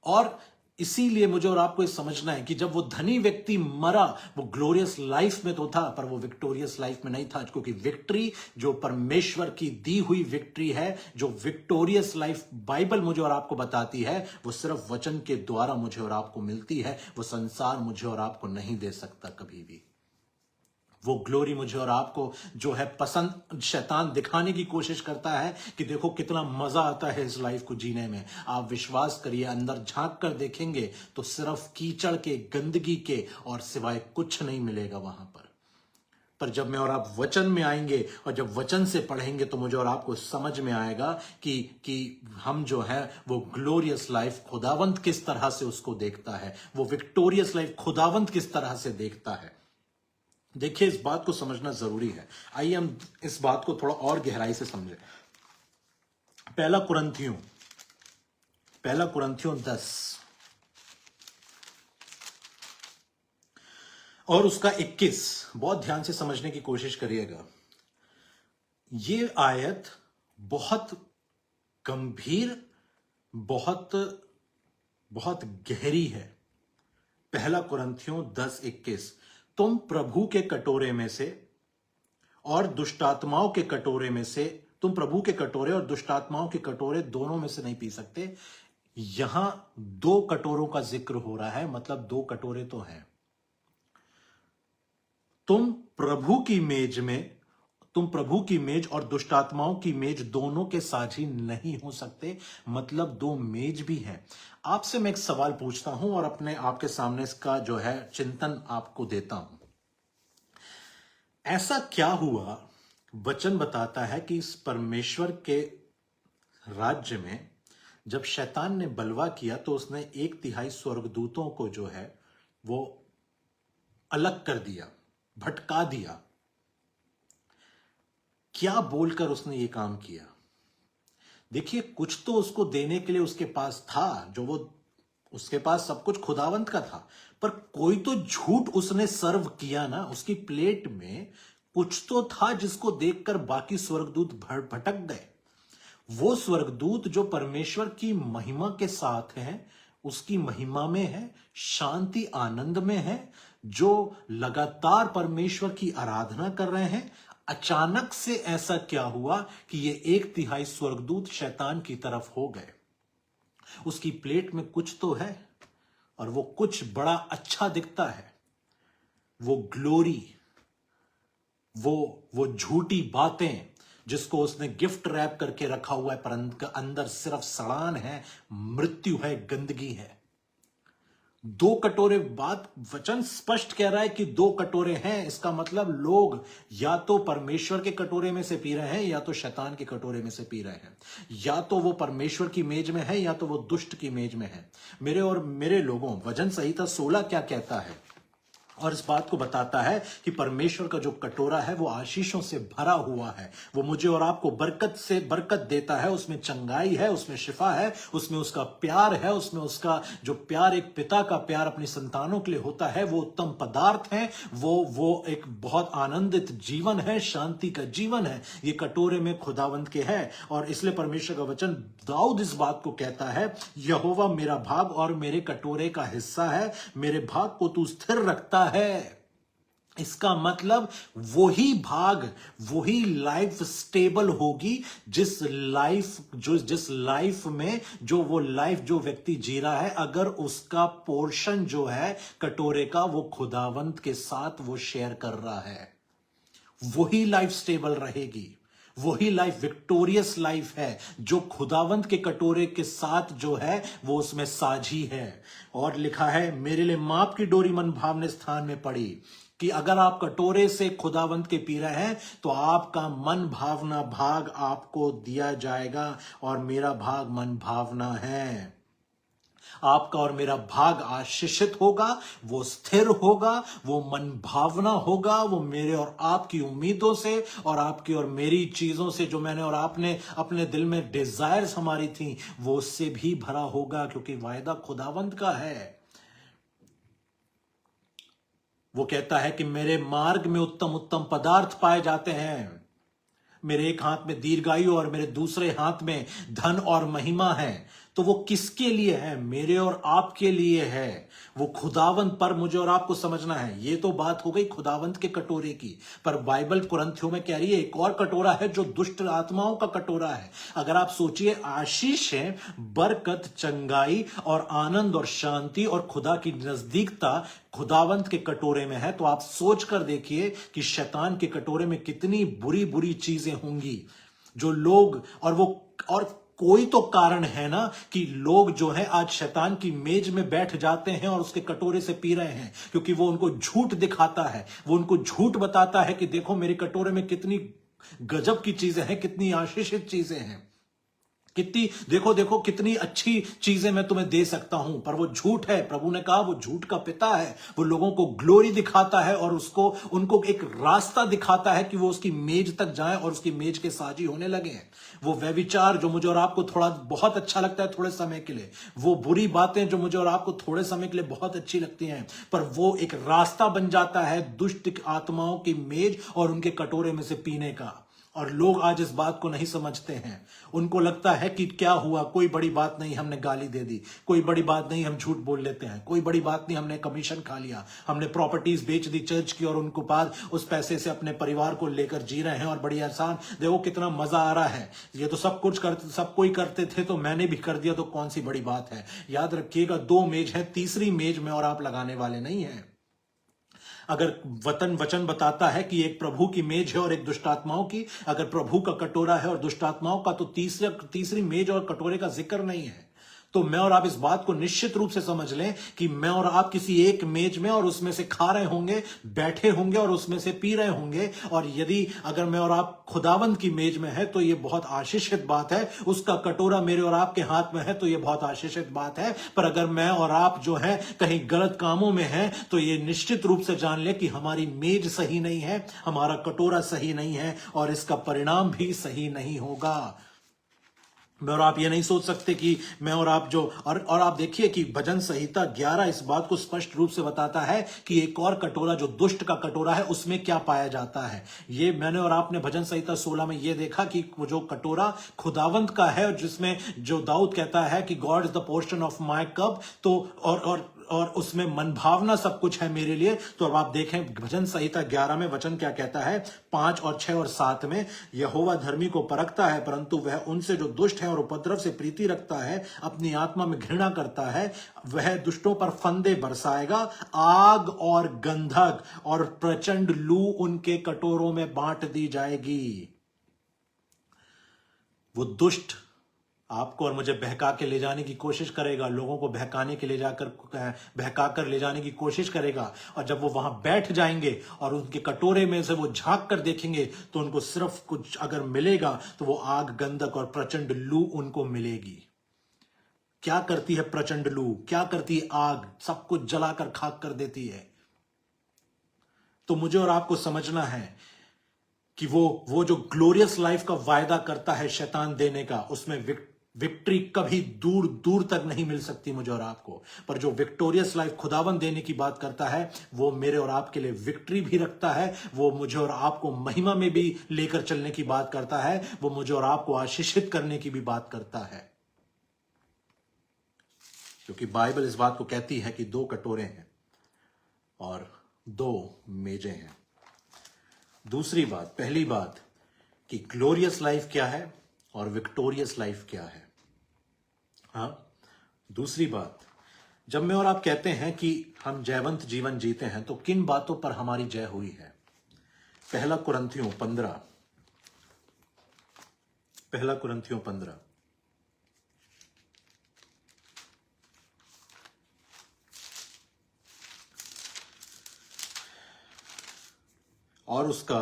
और इसीलिए मुझे और आपको ये समझना है कि जब वो धनी व्यक्ति मरा, वो ग्लोरियस लाइफ में तो था पर वो विक्टोरियस लाइफ में नहीं था, क्योंकि विक्ट्री जो परमेश्वर की दी हुई विक्ट्री है, जो विक्टोरियस लाइफ बाइबल मुझे और आपको बताती है, वो सिर्फ वचन के द्वारा मुझे और आपको मिलती है। वो संसार मुझे और आपको नहीं दे सकता कभी भी। वो ग्लोरी मुझे और आपको जो है पसंद शैतान दिखाने की कोशिश करता है कि देखो कितना मजा आता है इस लाइफ को जीने में। आप विश्वास करिए, अंदर झांक कर देखेंगे तो सिर्फ कीचड़ के, गंदगी के और सिवाय कुछ नहीं मिलेगा वहां पर। पर जब मैं और आप वचन में आएंगे और जब वचन से पढ़ेंगे तो मुझे और आपको समझ में आएगा कि हम जो है वो ग्लोरियस लाइफ खुदावंत किस तरह से उसको देखता है, वो विक्टोरियस लाइफ खुदावंत किस तरह से देखता है। देखिए, इस बात को समझना जरूरी है। आइए हम इस बात को थोड़ा और गहराई से समझें। पहला कुरंथियों 10 और उसका 21, बहुत ध्यान से समझने की कोशिश करिएगा। ये आयत बहुत गंभीर, बहुत बहुत गहरी है। पहला कुरंथियों 10:21, तुम प्रभु के कटोरे में से और दुष्टात्माओं के कटोरे में से, तुम प्रभु के कटोरे और दुष्टात्माओं के कटोरे दोनों में से नहीं पी सकते। यहां 2 कटोरों का जिक्र हो रहा है, मतलब 2 कटोरे तो हैं। तुम प्रभु की मेज और दुष्टात्माओं की मेज दोनों के साझी नहीं हो सकते, मतलब 2 मेज भी हैं। आपसे मैं एक सवाल पूछता हूं और आपके सामने इसका जो है चिंतन आपको देता हूं। ऐसा क्या हुआ, वचन बताता है कि इस परमेश्वर के राज्य में जब शैतान ने बलवा किया तो उसने 1/3 स्वर्गदूतों को जो है वो अलग कर दिया, भटका दिया। क्या बोलकर उसने ये काम किया? देखिए, कुछ तो उसको देने के लिए उसके पास था, उसके पास सब कुछ खुदावंत का था, पर कोई तो झूठ उसने सर्व किया ना। उसकी प्लेट में कुछ तो था जिसको देखकर बाकी स्वर्गदूत भटक गए। वो स्वर्गदूत जो परमेश्वर की महिमा के साथ है, उसकी महिमा में है, शांति आनंद में है, जो लगातार परमेश्वर की आराधना कर रहे हैं। अचानक से ऐसा क्या हुआ कि ये 1/3 स्वर्गदूत शैतान की तरफ हो गए। उसकी प्लेट में कुछ तो है और वो कुछ बड़ा अच्छा दिखता है। वो ग्लोरी, वो झूठी बातें जिसको उसने गिफ्ट रैप करके रखा हुआ है, पर अंदर सिर्फ सड़ान है, मृत्यु है, गंदगी है। 2 कटोरे, बात वचन स्पष्ट कह रहा है कि 2 कटोरे हैं। इसका मतलब लोग या तो परमेश्वर के कटोरे में से पी रहे हैं या तो शैतान के कटोरे में से पी रहे हैं। या तो वो परमेश्वर की मेज में है या तो वो दुष्ट की मेज में है। मेरे और मेरे लोगों, वचन संहिता 16 क्या कहता है? और इस बात को बताता है कि परमेश्वर का जो कटोरा है वो आशीषों से भरा हुआ है। वो मुझे और आपको बरकत से बरकत देता है। उसमें चंगाई है, उसमें शिफा है, उसमें उसका प्यार है, उसमें उसका जो प्यार एक पिता का प्यार अपनी संतानों के लिए होता है, वो उत्तम पदार्थ है। वो एक बहुत आनंदित जीवन है, शांति का जीवन है। ये कटोरे में खुदावंत के है। और इसलिए परमेश्वर का वचन, दाऊद इस बात को कहता है, यहोवा मेरा भाग और मेरे कटोरे का हिस्सा है, मेरे भाग को तू स्थिर रखता है। इसका मतलब वही भाग, वही लाइफ स्टेबल होगी जिस लाइफ में जो व्यक्ति जी रहा है, अगर उसका पोर्शन जो है कटोरे का वो खुदावंत के साथ वो शेयर कर रहा है, वही लाइफ स्टेबल रहेगी। वही लाइफ विक्टोरियस लाइफ है जो खुदावंत के कटोरे के साथ जो है वो उसमें साझी है। और लिखा है, मेरे लिए माप की डोरी मन भावने स्थान में पड़ी, कि अगर आप कटोरे से खुदावंत के पी रहे हैं तो आपका मन भावना भाग आपको दिया जाएगा। और मेरा भाग मन भावना है। आपका और मेरा भाग आशीषित होगा, वो स्थिर होगा, वो मन भावना होगा, वो मेरे और आपकी उम्मीदों से और आपकी और मेरी चीजों से जो मैंने और आपने अपने दिल में डिजायर्स हमारी थी, वो उससे भी भरा होगा, क्योंकि वायदा खुदावंत का है। वो कहता है कि मेरे मार्ग में उत्तम उत्तम पदार्थ पाए जाते हैं। मेरे एक हाथ में दीर्घायु और मेरे दूसरे हाथ में धन और महिमा है। तो वो किसके लिए है? मेरे और आपके लिए है। वो खुदावंत, पर मुझे और आपको समझना है, ये तो बात हो गई खुदावंत के कटोरे की, पर बाइबल कुरंथियों में कह रही है एक और कटोरा है जो दुष्ट आत्माओं का कटोरा है। अगर आप सोचिए, आशीष है, बरकत, चंगाई और आनंद और शांति और खुदा की नजदीकता खुदावंत के कटोरे में है, तो आप सोच कर देखिए कि शैतान के कटोरे में कितनी बुरी बुरी चीजें होंगी जो लोग, और कोई तो कारण है ना कि लोग जो है आज शैतान की मेज में बैठ जाते हैं और उसके कटोरे से पी रहे हैं, क्योंकि वो उनको झूठ दिखाता है, वो उनको झूठ बताता है कि देखो मेरे कटोरे में कितनी गजब की चीजें हैं, कितनी आशीषित चीजें हैं, कितनी देखो देखो कितनी अच्छी चीजें मैं तुम्हें दे सकता हूं। पर वो झूठ है। प्रभु ने कहा वो झूठ का पिता है। वो लोगों को ग्लोरी दिखाता है और उनको एक रास्ता दिखाता है कि वो उसकी मेज तक जाएं और उसकी मेज के साजी होने लगे। वो व्यभिचार जो मुझे और आपको थोड़ा बहुत अच्छा लगता है थोड़े समय के लिए, वो बुरी बातें जो मुझे और आपको थोड़े समय के लिए बहुत अच्छी लगती हैं, पर वो एक रास्ता बन जाता है दुष्ट आत्माओं की मेज और उनके कटोरे में से पीने का। और लोग आज इस बात को नहीं समझते हैं। उनको लगता है कि क्या हुआ, कोई बड़ी बात नहीं, हमने गाली दे दी, कोई बड़ी बात नहीं, हम झूठ बोल लेते हैं, कोई बड़ी बात नहीं, हमने कमीशन खा लिया, हमने प्रॉपर्टीज बेच दी चर्च की और उनको बाद उस पैसे से अपने परिवार को लेकर जी रहे हैं और बड़ी आसान, देखो कितना मजा आ रहा है, ये तो सब कोई करते थे तो मैंने भी कर दिया, तो कौन सी बड़ी बात है। याद रखिएगा 2 मेज है, तीसरी मेज में और आप लगाने वाले नहीं है। अगर वचन बताता है कि एक प्रभु की मेज है और एक दुष्टात्माओं की, अगर प्रभु का कटोरा है और दुष्टात्माओं का, तो तीसरी मेज और कटोरे का जिक्र नहीं है। तो मैं और आप इस बात को निश्चित रूप से समझ लें कि मैं और आप किसी एक मेज में और उसमें से खा रहे होंगे, बैठे होंगे और उसमें से पी रहे होंगे। और यदि अगर मैं और आप खुदावंद की मेज में है तो यह बहुत आशीषित बात है, उसका कटोरा मेरे और आपके हाथ में है तो यह बहुत आशीषित बात है। पर अगर मैं और आप जो है कहीं गलत कामों में है तो यह निश्चित रूप से जान ले कि हमारी मेज सही नहीं है, हमारा कटोरा सही नहीं है और इसका परिणाम भी सही नहीं होगा। मैं और आप ये नहीं सोच सकते कि मैं और आप जो और आप देखिए कि भजन संहिता 11 इस बात को स्पष्ट रूप से बताता है कि एक और कटोरा जो दुष्ट का कटोरा है उसमें क्या पाया जाता है। ये मैंने और आपने भजन संहिता 16 में ये देखा कि वो जो कटोरा खुदावंत का है और जिसमें जो दाऊद कहता है कि God is the portion of my cup, तो और उसमें मनभावना सब कुछ है मेरे लिए। तो अब आप देखें भजन संहिता 11 में वचन क्या कहता है, 5 और 6 और 7 में, यहोवा धर्मी को परखता है परंतु वह उनसे जो दुष्ट है और उपद्रव से प्रीति रखता है, अपनी आत्मा में घृणा करता है, वह दुष्टों पर फंदे बरसाएगा, आग और गंधक और प्रचंड लू उनके कटोरों में बांट दी जाएगी। वो दुष्ट आपको और मुझे बहका के ले जाने की कोशिश करेगा, लोगों को बहकाने के ले जाकर बहका कर ले जाने की कोशिश करेगा। और जब वो वहां बैठ जाएंगे और उनके कटोरे में से वो झांक कर देखेंगे तो उनको सिर्फ कुछ अगर मिलेगा तो वो आग, गंधक और प्रचंड लू उनको मिलेगी। क्या करती है प्रचंड लू, क्या करती है आग, सब कुछ जलाकर खाक कर देती है। तो मुझे और आपको समझना है कि वो जो ग्लोरियस लाइफ का वायदा करता है शैतान देने का, उसमें विक्ट्री कभी दूर दूर तक नहीं मिल सकती मुझे और आपको। पर जो विक्टोरियस लाइफ खुदावन देने की बात करता है वो मेरे और आपके लिए विक्ट्री भी रखता है, वो मुझे और आपको महिमा में भी लेकर चलने की बात करता है, वो मुझे और आपको आशीषित करने की भी बात करता है। क्योंकि बाइबल इस बात को कहती है कि 2 कटोरे हैं और 2 मेजें हैं। दूसरी बात, पहली बात कि ग्लोरियस लाइफ क्या है और विक्टोरियस लाइफ क्या है। हाँ, दूसरी बात, जब मैं और आप कहते हैं कि हम जयवंत जीवन जीते हैं तो किन बातों पर हमारी जय हुई है। पहला कुरिन्थियों 15 और उसका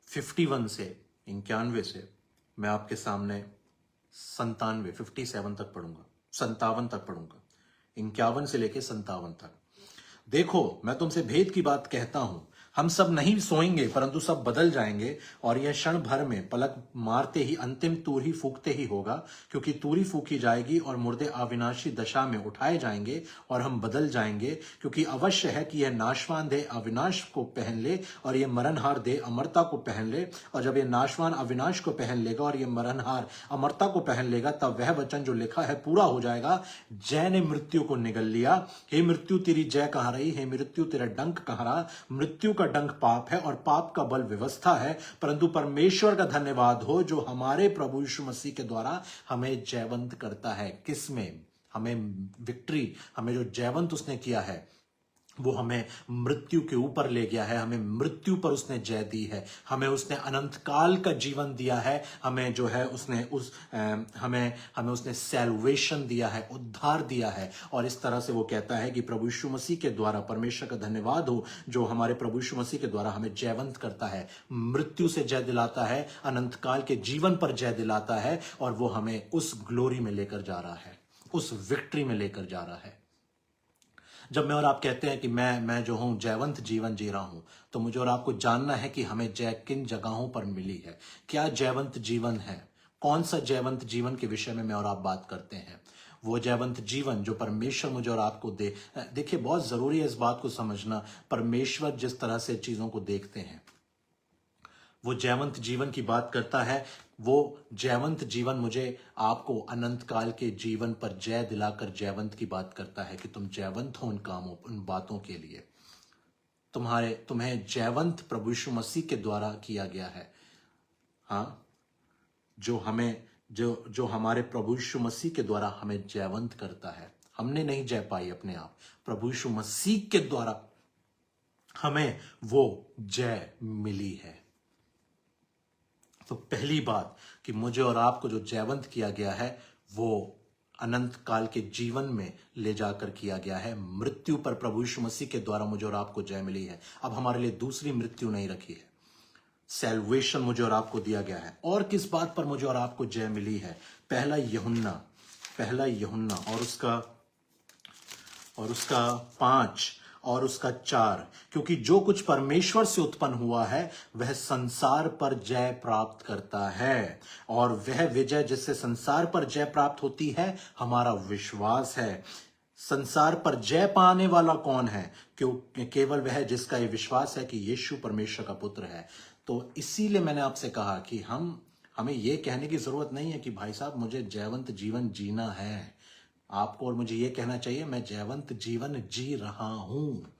51 से 91 से मैं आपके सामने 57 तक पढ़ूंगा, 57 तक पढ़ूंगा, 51 से लेके 57 तक। देखो मैं तुमसे भेद की बात कहता हूं, हम सब नहीं सोएंगे परंतु सब बदल जाएंगे, और यह क्षण भर में पलक मारते ही अंतिम तूरी फूकते ही होगा, क्योंकि तूरी फूकी जाएगी और मुर्दे अविनाशी दशा में उठाए जाएंगे और हम बदल जाएंगे। क्योंकि अवश्य है कि यह नाशवान देह अविनाश को पहन ले और यह मरणहार देह अमरता को पहन ले, और जब यह नाशवान अविनाश को पहन लेगा और यह मरणहार अमरता को पहन लेगा, तब वह वचन जो लिखा है पूरा हो जाएगा, जय ने मृत्यु को निगल लिया। हे मृत्यु तेरी जय कहां रही, हे मृत्यु तेरा डंक कहां रहा। मृत्यु का डंक पाप है और पाप का बल व्यवस्था है, परंतु परमेश्वर का धन्यवाद हो जो हमारे प्रभु यीशु मसीह के द्वारा हमें जयवंत करता है। किसमें हमें विक्ट्री, हमें जो जयवंत उसने किया है वो हमें मृत्यु के ऊपर ले गया है, हमें मृत्यु पर उसने जय दी है, हमें उसने अनंत काल का जीवन दिया है, हमें जो है उसने हमें उसने सैल्वेशन दिया है, उद्धार दिया है। और इस तरह से वो कहता है कि प्रभु यीशु मसीह के द्वारा, परमेश्वर का धन्यवाद हो जो हमारे प्रभु यीशु मसीह के द्वारा हमें जयवंत करता है, मृत्यु से जय दिलाता है, अनंत काल के जीवन पर जय दिलाता है, और वो हमें उस ग्लोरी में लेकर जा रहा है, उस विक्ट्री में लेकर जा रहा है। जब मैं और आप कहते हैं कि मैं जो हूं जयवंत जीवन जी रहा हूं, तो मुझे और आपको जानना है कि हमें जय किन जगहों पर मिली है, क्या जयवंत जीवन है, कौन सा जयवंत जीवन के विषय में मैं और आप बात करते हैं। वो जयवंत जीवन जो परमेश्वर मुझे और आपको दे। देखिए, बहुत जरूरी है इस बात को समझना, परमेश्वर जिस तरह से चीजों को देखते हैं, वो जयवंत जीवन की बात करता है। वो जयवंत जीवन मुझे आपको अनंत काल के जीवन पर जय दिलाकर जयवंत की बात करता है कि तुम जयवंत हो उन कामों, उन बातों के लिए। तुम्हें जयवंत प्रभु यीशु मसीह के द्वारा किया गया है। हाँ, जो हमारे प्रभु यीशु मसीह के द्वारा हमें जयवंत करता है। हमने नहीं जय पाई अपने आप, प्रभु यीशु मसीह के द्वारा हमें वो जय मिली है। तो पहली बात कि मुझे और आपको जो जयवंत किया गया है वो अनंत काल के जीवन में ले जाकर किया गया है। मृत्यु पर प्रभु यीशु मसीह के द्वारा मुझे और आपको जय मिली है। अब हमारे लिए दूसरी मृत्यु नहीं रखी है, सैल्वेशन मुझे और आपको दिया गया है। और किस बात पर मुझे और आपको जय मिली है? पहला यूहन्ना और उसका 5 और उसका 4, क्योंकि जो कुछ परमेश्वर से उत्पन्न हुआ है वह संसार पर जय प्राप्त करता है, और वह विजय जिससे संसार पर जय प्राप्त होती है हमारा विश्वास है। संसार पर जय पाने वाला कौन है? क्यों? केवल वह जिसका ये विश्वास है कि यीशु परमेश्वर का पुत्र है। तो इसीलिए मैंने आपसे कहा कि हमें ये कहने की जरूरत नहीं है कि भाई साहब मुझे जयवंत जीवन जीना है। आपको और मुझे ये कहना चाहिए, मैं जयवंत जीवन जी रहा हूं।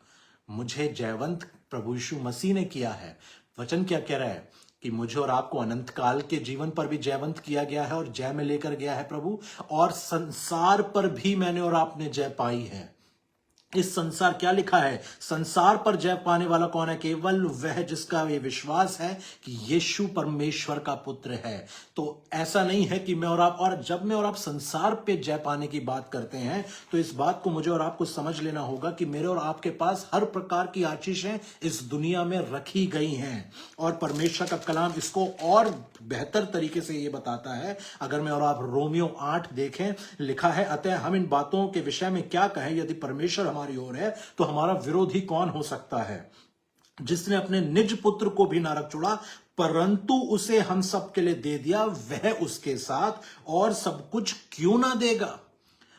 मुझे जयवंत प्रभु यीशु मसीह ने किया है। वचन क्या कह रहा है कि मुझे और आपको अनंत काल के जीवन पर भी जयवंत किया गया है और जय में लेकर गया है प्रभु, और संसार पर भी मैंने और आपने जय पाई है। इस संसार, क्या लिखा है? संसार पर जय पाने वाला कौन है? केवल वह जिसका ये विश्वास है कि यीशु परमेश्वर का पुत्र है। तो ऐसा नहीं है कि मैं और आप, और जब मैं और आप संसार पे जय पाने की बात करते हैं तो इस बात को मुझे और आपको समझ लेना होगा कि मेरे और आपके पास हर प्रकार की आशीषें इस दुनिया में रखी गई हैं, और परमेश्वर का कलाम इसको और बेहतर तरीके से ये बताता है। अगर मैं और आप रोमियो 8 देखें, लिखा है, अतः हम इन बातों के विषय में क्या कहें? यदि परमेश्वर हमारी ओर है तो हमारा विरोधी कौन हो सकता है? जिसने अपने निज पुत्र को भी ना रख छोड़ा परंतु उसे हम सब के लिए दे दिया, वह उसके साथ और सब कुछ क्यों ना देगा?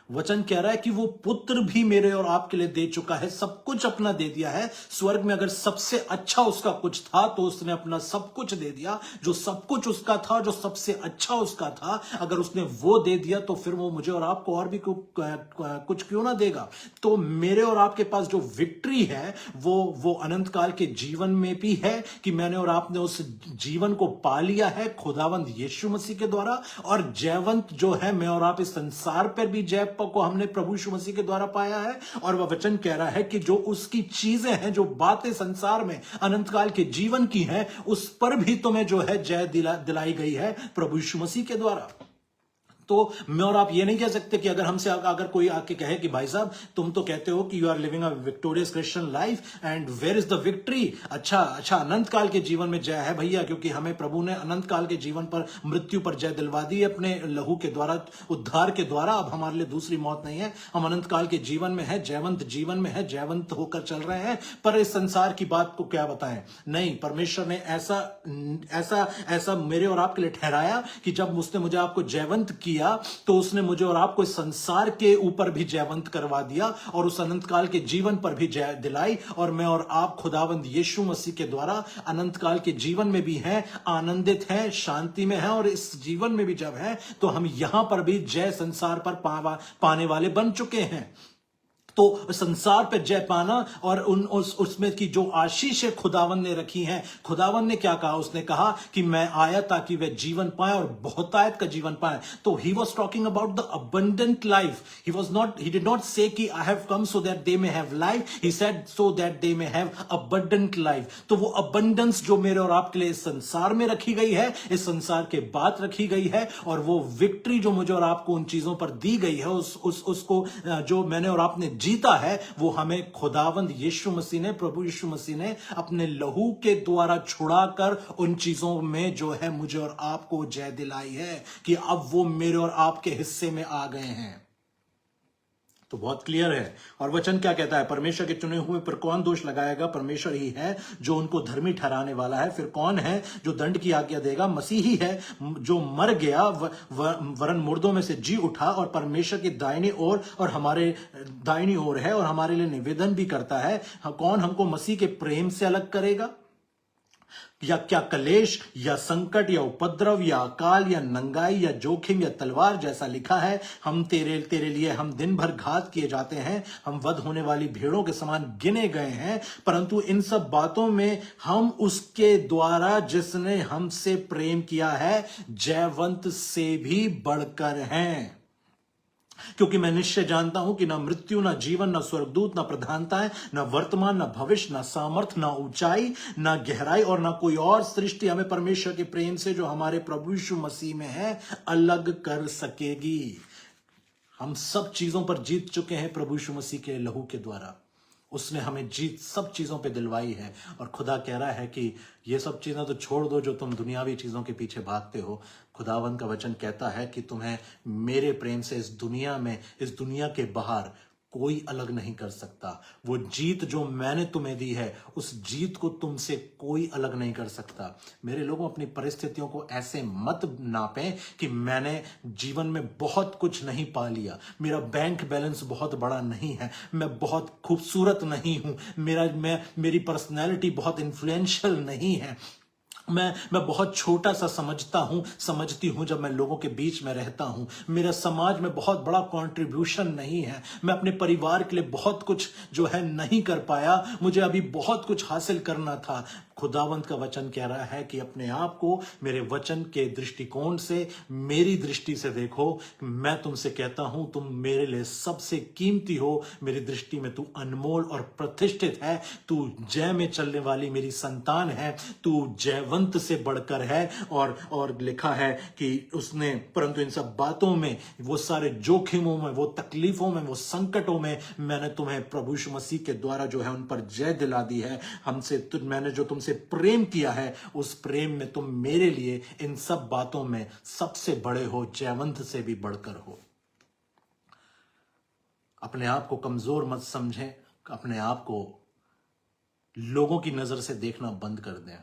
वचन कह रहा है कि वो पुत्र भी मेरे और आपके लिए दे चुका है, सब कुछ अपना दे दिया है। स्वर्ग में अगर सबसे अच्छा उसका कुछ था तो उसने अपना सब कुछ दे दिया। जो सब कुछ उसका था, जो सबसे अच्छा उसका था, अगर उसने वो दे दिया तो फिर वो मुझे और आपको और भी कुछ क्यों ना देगा? तो मेरे और आपके पास जो विक्ट्री है वो अनंत काल के जीवन में भी है कि मैंने और आपने उस जीवन को पा लिया है खुदावंद यीशु मसीह के द्वारा। और जयवंत जो है मैं और आप इस संसार पर भी जय को हमने प्रभु यीशु मसीह के द्वारा पाया है। और वह वचन कह रहा है कि जो उसकी चीजें हैं, जो बातें संसार में अनंत काल के जीवन की हैं, उस पर भी तुम्हें जो है जय दिलाई गई है प्रभु यीशु मसीह के द्वारा। तो मैं और आप ये नहीं कह सकते कि अगर हमसे अगर कोई आके कहे कि भाई साहब तुम तो कहते हो कि you are living a victorious Christian life and where is the victory? अच्छा, अनंत काल के जीवन में जय है भैया, क्योंकि हमें प्रभु ने अनंत काल के जीवन पर, मृत्यु पर जय दिलवा दी अपने लहू के द्वारा, उद्धार के द्वारा। अब हमारे लिए दूसरी मौत नहीं है, हम अनंत काल के जीवन में है, जयवंत जीवन में है, जयवंत होकर चल रहे हैं। पर इस संसार की बात को क्या बताएं? नहीं, परमेश्वर ने ऐसा मेरे और आपके लिए ठहराया कि जब उसने मुझे आपको जयवंत किया तो उसने मुझे और आपको इस संसार के ऊपर भी जयवंत करवा दिया और उस अनंत काल के जीवन पर भी जय दिलाई। और मैं और आप खुदावंद यीशु मसीह के द्वारा अनंत काल के जीवन में भी हैं, आनंदित हैं, शांति में हैं, और इस जीवन में भी जब है तो हम यहां पर भी जय संसार पर पाने वाले बन चुके हैं। तो संसार पे जय पाना और उसमें की जो आशीष है खुदावन ने रखी है, खुदावन ने क्या कहा, उसने कहा कि मैं आया ताकि वे जीवन पाए और बहुतायत का जीवन पाए। तो he was talking about the abundant life. He did not से कि I have come so that they may have life, he said so that they may have abundant life. तो वो अबंडेंस जो मेरे और आपके लिए इस संसार में रखी गई है, इस संसार के बाद रखी गई है, और वो विक्ट्री जो मुझे और आपको उन चीजों पर दी गई है, उसको जो मैंने और आपने जीता है, वो हमें खुदावंद यीशु मसीह ने, प्रभु यीशु मसीह ने अपने लहू के द्वारा छुड़ाकर उन चीजों में जो है मुझे और आपको जय दिलाई है कि अब वो मेरे और आपके हिस्से में आ गए हैं। तो बहुत क्लियर है। और वचन क्या कहता है, परमेश्वर के चुने हुए पर कौन दोष लगाएगा? परमेश्वर ही है जो उनको धर्मी ठहराने वाला है। फिर कौन है जो दंड की आज्ञा देगा? मसीह ही है जो मर गया वरन मुर्दों में से जी उठा और परमेश्वर की दाहिनी ओर और हमारे दाहिनी ओर है और हमारे लिए निवेदन भी करता है। कौन हमको मसीह के प्रेम से अलग करेगा? या क्या कलेश या संकट या उपद्रव या अकाल या नंगाई या जोखिम या तलवार? जैसा लिखा है, हम तेरे लिए हम दिन भर घात किए जाते हैं, हम वध होने वाली भेड़ों के समान गिने गए हैं। परंतु इन सब बातों में हम उसके द्वारा जिसने हमसे प्रेम किया है जयवंत से भी बढ़कर हैं। क्योंकि मैं निश्चय जानता हूं कि ना मृत्यु, ना जीवन, ना स्वर्गदूत, ना प्रधानताएं, ना वर्तमान, ना भविष्य, ना सामर्थ, ना ऊंचाई, ना गहराई और ना कोई और सृष्टि हमें परमेश्वर के प्रेम से जो हमारे प्रभु यीशु मसीह में है अलग कर सकेगी। हम सब चीजों पर जीत चुके हैं प्रभु यीशु मसीह के लहू के द्वारा। उसने हमें जीत सब चीजों पे दिलवाई है। और खुदा कह रहा है कि ये सब चीजें तो छोड़ दो जो तुम दुनियावी चीजों के पीछे भागते हो। खुदावन का वचन कहता है कि तुम्हें मेरे प्रेम से इस दुनिया में, इस दुनिया के बाहर कोई अलग नहीं कर सकता। वो जीत जो मैंने तुम्हें दी है, उस जीत को तुमसे कोई अलग नहीं कर सकता। मेरे लोगों, अपनी परिस्थितियों को ऐसे मत नापें कि मैंने जीवन में बहुत कुछ नहीं पा लिया, मेरा बैंक बैलेंस बहुत बड़ा नहीं है, मैं बहुत खूबसूरत नहीं हूं, मेरी पर्सनैलिटी बहुत इन्फ्लुएंशियल नहीं है, मैं बहुत छोटा सा समझती हूं जब मैं लोगों के बीच में रहता हूं, मेरा समाज में बहुत बड़ा कंट्रीब्यूशन नहीं है, मैं अपने परिवार के लिए बहुत कुछ जो है नहीं कर पाया, मुझे अभी बहुत कुछ हासिल करना था। खुदावंत का वचन कह रहा है कि अपने आप को मेरे वचन के दृष्टिकोण से, मेरी दृष्टि से देखो। मैं तुमसे कहता हूं, तुम मेरे लिए सबसे कीमती हो। मेरी दृष्टि में तू अनमोल और प्रतिष्ठित है। तू जय में चलने वाली मेरी संतान है। तू जयवंत से बढ़कर है। और लिखा है कि उसने, परंतु इन सब बातों में, वो सारे जोखिमों में, वो तकलीफों में, वो संकटों में मैंने तुम्हें प्रभु यीशु मसीह के द्वारा जो है उन पर जय दिला दी है। मैंने जो तुमसे प्रेम किया है, उस प्रेम में तुम मेरे लिए इन सब बातों में सबसे बड़े हो, जयवंत से भी बढ़कर हो। अपने आप को कमजोर मत समझें, अपने आप को लोगों की नजर से देखना बंद कर दें।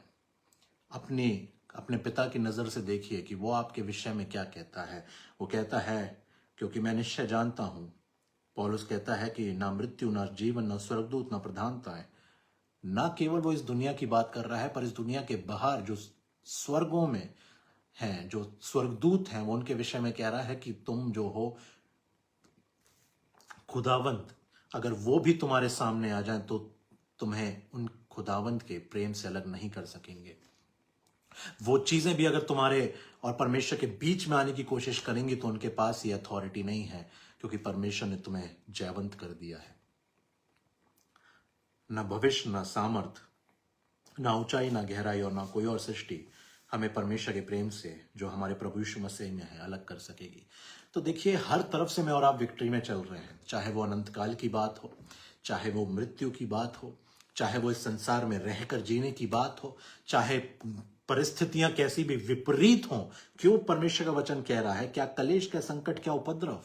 अपने पिता की नजर से देखिए कि वो आपके विषय में क्या कहता है। वो कहता है, क्योंकि मैं निश्चय जानता हूं, पौलुस कहता है कि ना मृत्यु, ना जीवन, ना स्वर्गदूत, ना प्रधानताएं, ना केवल वो इस दुनिया की बात कर रहा है, पर इस दुनिया के बाहर जो स्वर्गों में हैं, जो स्वर्गदूत हैं, वो उनके विषय में कह रहा है कि तुम जो हो खुदावंत, अगर वो भी तुम्हारे सामने आ जाएं तो तुम्हें उन खुदावंत के प्रेम से अलग नहीं कर सकेंगे। वो चीजें भी अगर तुम्हारे और परमेश्वर के बीच में आने की कोशिश करेंगी तो उनके पास ये अथॉरिटी नहीं है, क्योंकि परमेश्वर ने तुम्हें जयवंत कर दिया है। ना भविष्य, ना सामर्थ, ना ऊंचाई, ना गहराई और ना कोई और सृष्टि हमें परमेश्वर के प्रेम से जो हमारे प्रभु यीशु मसीह में है अलग कर सकेगी। तो देखिए, हर तरफ से मैं और आप विक्ट्री में चल रहे हैं। चाहे वो अनंत काल की बात हो, चाहे वो मृत्यु की बात हो, चाहे वो इस संसार में रहकर जीने की बात हो, चाहे परिस्थितियां कैसी भी विपरीत हों। क्यों परमेश्वर का वचन कह रहा है, क्या कलेश, क्या संकट, क्या उपद्रव,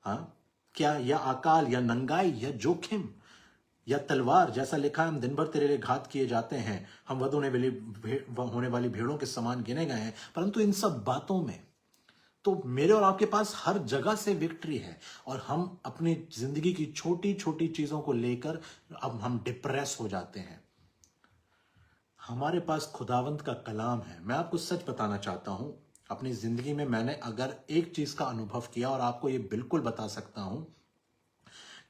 हाँ, क्या या अकाल या नंगाई या जोखिम या तलवार? जैसा लिखा है, हम दिन भर तेरे लिए घात किए जाते हैं, हम वध होने वाली भेड़ों के समान गिने गए हैं। परंतु इन सब बातों में तो मेरे और आपके पास हर जगह से विक्ट्री है। और हम अपनी जिंदगी की छोटी छोटी चीजों को लेकर अब हम डिप्रेस हो जाते हैं। हमारे पास खुदावंत का कलाम है। मैं आपको सच बताना चाहता हूं, अपनी जिंदगी में मैंने अगर एक चीज का अनुभव किया, और आपको ये बिल्कुल बता सकता हूं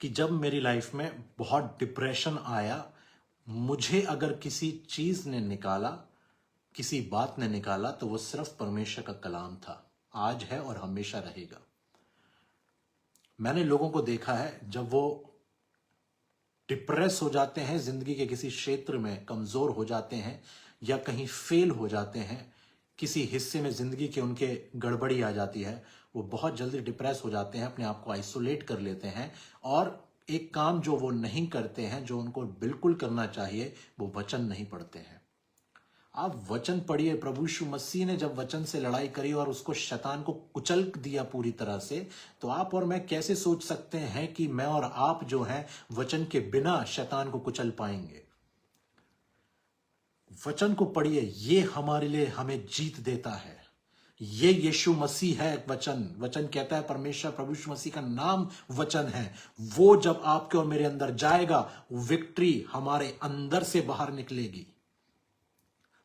कि जब मेरी लाइफ में बहुत डिप्रेशन आया, मुझे अगर किसी चीज ने निकाला, किसी बात ने निकाला, तो वो सिर्फ परमेश्वर का कलाम था। आज है और हमेशा रहेगा। मैंने लोगों को देखा है, जब वो डिप्रेस हो जाते हैं, जिंदगी के किसी क्षेत्र में कमजोर हो जाते हैं या कहीं फेल हो जाते हैं, किसी हिस्से में जिंदगी के उनके गड़बड़ी आ जाती है, वो बहुत जल्दी डिप्रेस हो जाते हैं, अपने आप को आइसोलेट कर लेते हैं और एक काम जो वो नहीं करते हैं, जो उनको बिल्कुल करना चाहिए, वो वचन नहीं पढ़ते हैं। आप वचन पढ़िए। प्रभु यीशु मसीह ने जब वचन से लड़ाई करी और उसको शैतान को कुचल दिया पूरी तरह से, तो आप और मैं कैसे सोच सकते हैं कि मैं और आप जो हैं वचन के बिना शैतान को कुचल पाएंगे? वचन को पढ़िए, ये हमारे लिए हमें जीत देता है। ये यीशु मसीह है। वचन कहता है, परमेश्वर प्रभु यीशु मसीह का नाम वचन है। वो जब आपके और मेरे अंदर जाएगा, विक्ट्री हमारे अंदर से बाहर निकलेगी।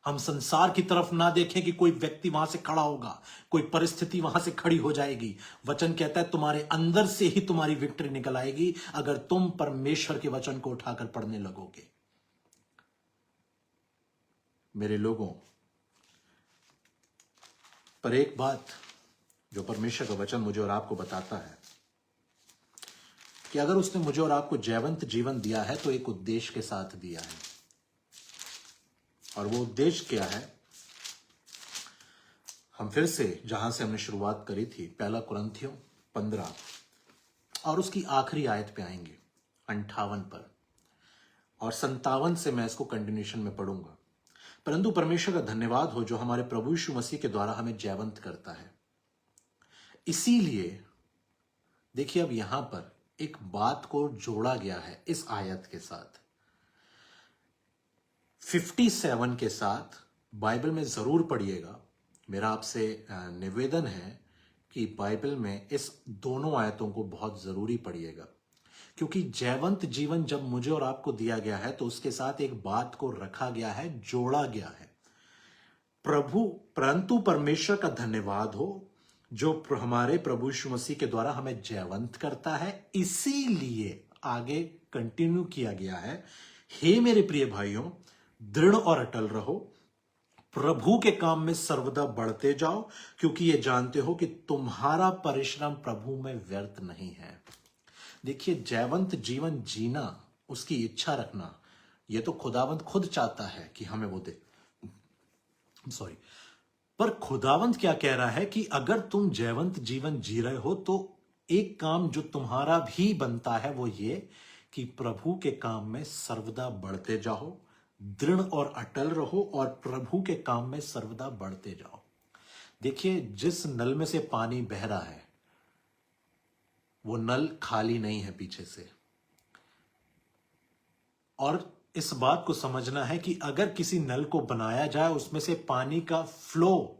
हम संसार की तरफ ना देखें कि कोई व्यक्ति वहां से खड़ा होगा, कोई परिस्थिति वहां से खड़ी हो जाएगी। वचन कहता है तुम्हारे अंदर से ही तुम्हारी विक्ट्री निकल आएगी, अगर तुम परमेश्वर के वचन को उठाकर पढ़ने लगोगे। मेरे लोगों, पर एक बात जो परमेश्वर का वचन मुझे और आपको बताता है कि अगर उसने मुझे और आपको जयवंत जीवन दिया है, तो एक उद्देश्य के साथ दिया है। और वो उद्देश्य क्या है? हम फिर से जहां से हमने शुरुआत करी थी, 1 कुरिन्थियों 15 और उसकी आखिरी आयत पे आएंगे, 58 पर, और 57 से मैं इसको कंटिन्यूशन में पढ़ूंगा। परंतु परमेश्वर का धन्यवाद हो जो हमारे प्रभु यीशु मसीह के द्वारा हमें जयवंत करता है। इसीलिए देखिए, अब यहां पर एक बात को जोड़ा गया है इस आयत के साथ, 57 के साथ। बाइबल में जरूर पढ़िएगा। मेरा आपसे निवेदन है कि बाइबल में इस दोनों आयतों को बहुत जरूरी पढ़िएगा, क्योंकि जयवंत जीवन जब मुझे और आपको दिया गया है, तो उसके साथ एक बात को रखा गया है, जोड़ा गया है। परंतु परमेश्वर का धन्यवाद हो जो हमारे प्रभु यीशु मसीह के द्वारा हमें जयवंत करता है। इसीलिए आगे कंटिन्यू किया गया है, हे मेरे प्रिय भाइयों, दृढ़ और अटल रहो, प्रभु के काम में सर्वदा बढ़ते जाओ, क्योंकि ये जानते हो कि तुम्हारा परिश्रम प्रभु में व्यर्थ नहीं है। देखिए, जयवंत जीवन जीना, उसकी इच्छा रखना, यह तो खुदावंत खुद चाहता है कि हमें वो दे। पर खुदावंत क्या कह रहा है कि अगर तुम जयवंत जीवन जी रहे हो, तो एक काम जो तुम्हारा भी बनता है वो ये कि प्रभु के काम में सर्वदा बढ़ते जाओ, दृढ़ और अटल रहो और प्रभु के काम में सर्वदा बढ़ते जाओ। देखिए, जिस नल में से पानी बह रहा है, वो नल खाली नहीं है पीछे से। और इस बात को समझना है कि अगर किसी नल को बनाया जाए, उसमें से पानी का फ्लो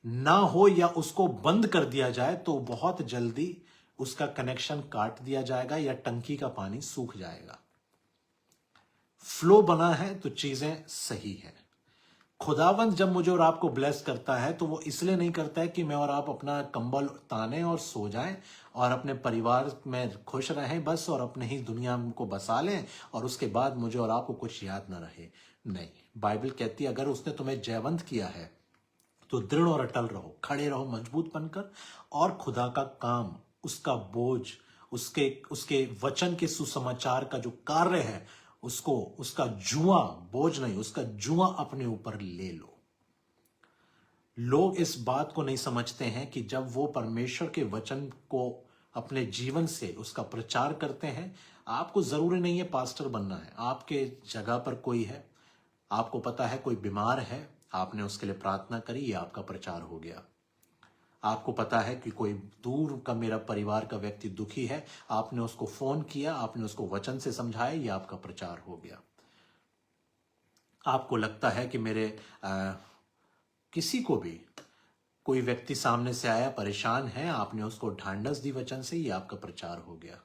ना हो या उसको बंद कर दिया जाए, तो बहुत जल्दी उसका कनेक्शन काट दिया जाएगा या टंकी का पानी सूख जाएगा। फ्लो बना है तो चीजें सही है। खुदावंत जब मुझे और आपको ब्लेस करता है, तो वो इसलिए नहीं करता है कि मैं और आप अपना कंबल ताने और सो जाएं और अपने परिवार में खुश रहें बस, और अपने ही दुनिया को बसा लें और उसके बाद मुझे और आपको कुछ याद ना रहे। नहीं, बाइबल कहती है अगर उसने तुम्हें जयवंत किया है तो दृढ़ और अटल रहो, खड़े रहो मजबूत बनकर, और खुदा का काम, उसका बोझ, उसके वचन के सुसमाचार का जो कार्य है, उसका जुआ, बोझ नहीं, उसका जुआ अपने ऊपर ले लो। लोग इस बात को नहीं समझते हैं कि जब वो परमेश्वर के वचन को अपने जीवन से उसका प्रचार करते हैं, आपको जरूरी नहीं है पास्टर बनना है, आपके जगह पर कोई है, आपको पता है कोई बीमार है, आपने उसके लिए प्रार्थना करी, ये आपका प्रचार हो गया। आपको पता है कि कोई दूर का मेरा परिवार का व्यक्ति दुखी है, आपने उसको फोन किया, आपने उसको वचन से समझाया, ये आपका प्रचार हो गया। आपको लगता है कि मेरे किसी को भी कोई व्यक्ति सामने से आया, परेशान है, आपने उसको ढांढस दी वचन से, ये आपका प्रचार हो गया।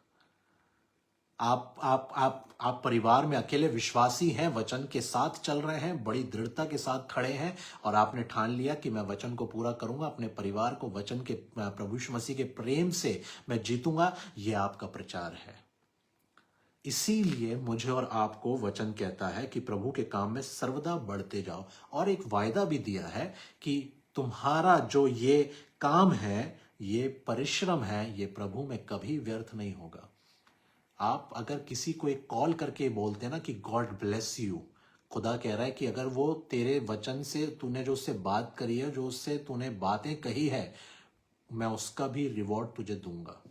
आप परिवार में अकेले विश्वासी हैं, वचन के साथ चल रहे हैं, बड़ी दृढ़ता के साथ खड़े हैं, और आपने ठान लिया कि मैं वचन को पूरा करूंगा, अपने परिवार को वचन के, प्रभु यीशु मसीह के प्रेम से मैं जीतूंगा, यह आपका प्रचार है। इसीलिए मुझे और आपको वचन कहता है कि प्रभु के काम में सर्वदा बढ़ते जाओ, और एक वायदा भी दिया है कि तुम्हारा जो ये काम है, ये परिश्रम है, ये प्रभु में कभी व्यर्थ नहीं होगा। आप अगर किसी को एक कॉल करके बोलते हैं ना कि गॉड ब्लेस यू, खुदा कह रहा है कि अगर वो तेरे वचन से, तूने जो उससे बात करी है, जो उससे तूने बातें कही है, मैं उसका भी रिवॉर्ड तुझे दूंगा।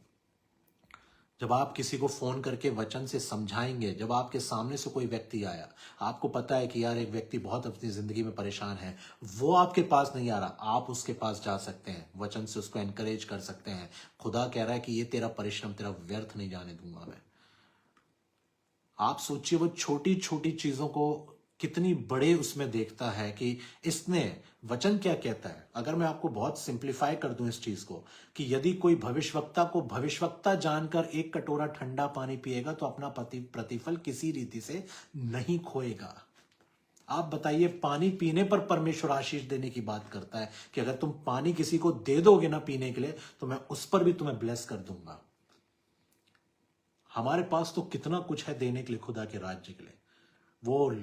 जब आप किसी को फोन करके वचन से समझाएंगे, जब आपके सामने से कोई व्यक्ति आया, आपको पता है कि यार एक व्यक्ति बहुत अपनी जिंदगी में परेशान है, वो आपके पास नहीं आ रहा, आप उसके पास जा सकते हैं, वचन से उसको एनकरेज कर सकते हैं। खुदा कह रहा है कि ये तेरा परिश्रम तेरा व्यर्थ नहीं जाने दूंगा मैं। आप सोचिए वो छोटी छोटी चीजों को कितनी बड़े उसमें देखता है कि इसने, वचन क्या कहता है। अगर मैं आपको बहुत सिंप्लीफाई कर दूं इस चीज को, कि यदि कोई भविष्यवक्ता को भविष्यवक्ता जानकर एक कटोरा ठंडा पानी पिएगा तो अपना प्रतिफल किसी रीति से नहीं खोएगा। आप बताइए, पानी पीने पर परमेश्वर आशीष देने की बात करता है कि अगर तुम पानी किसी को दे दोगे ना पीने के लिए, तो मैं उस पर भी तुम्हें ब्लेस कर दूंगा। हमारे पास तो कितना कुछ है देने के लिए खुदा के राज्य के लिए। वो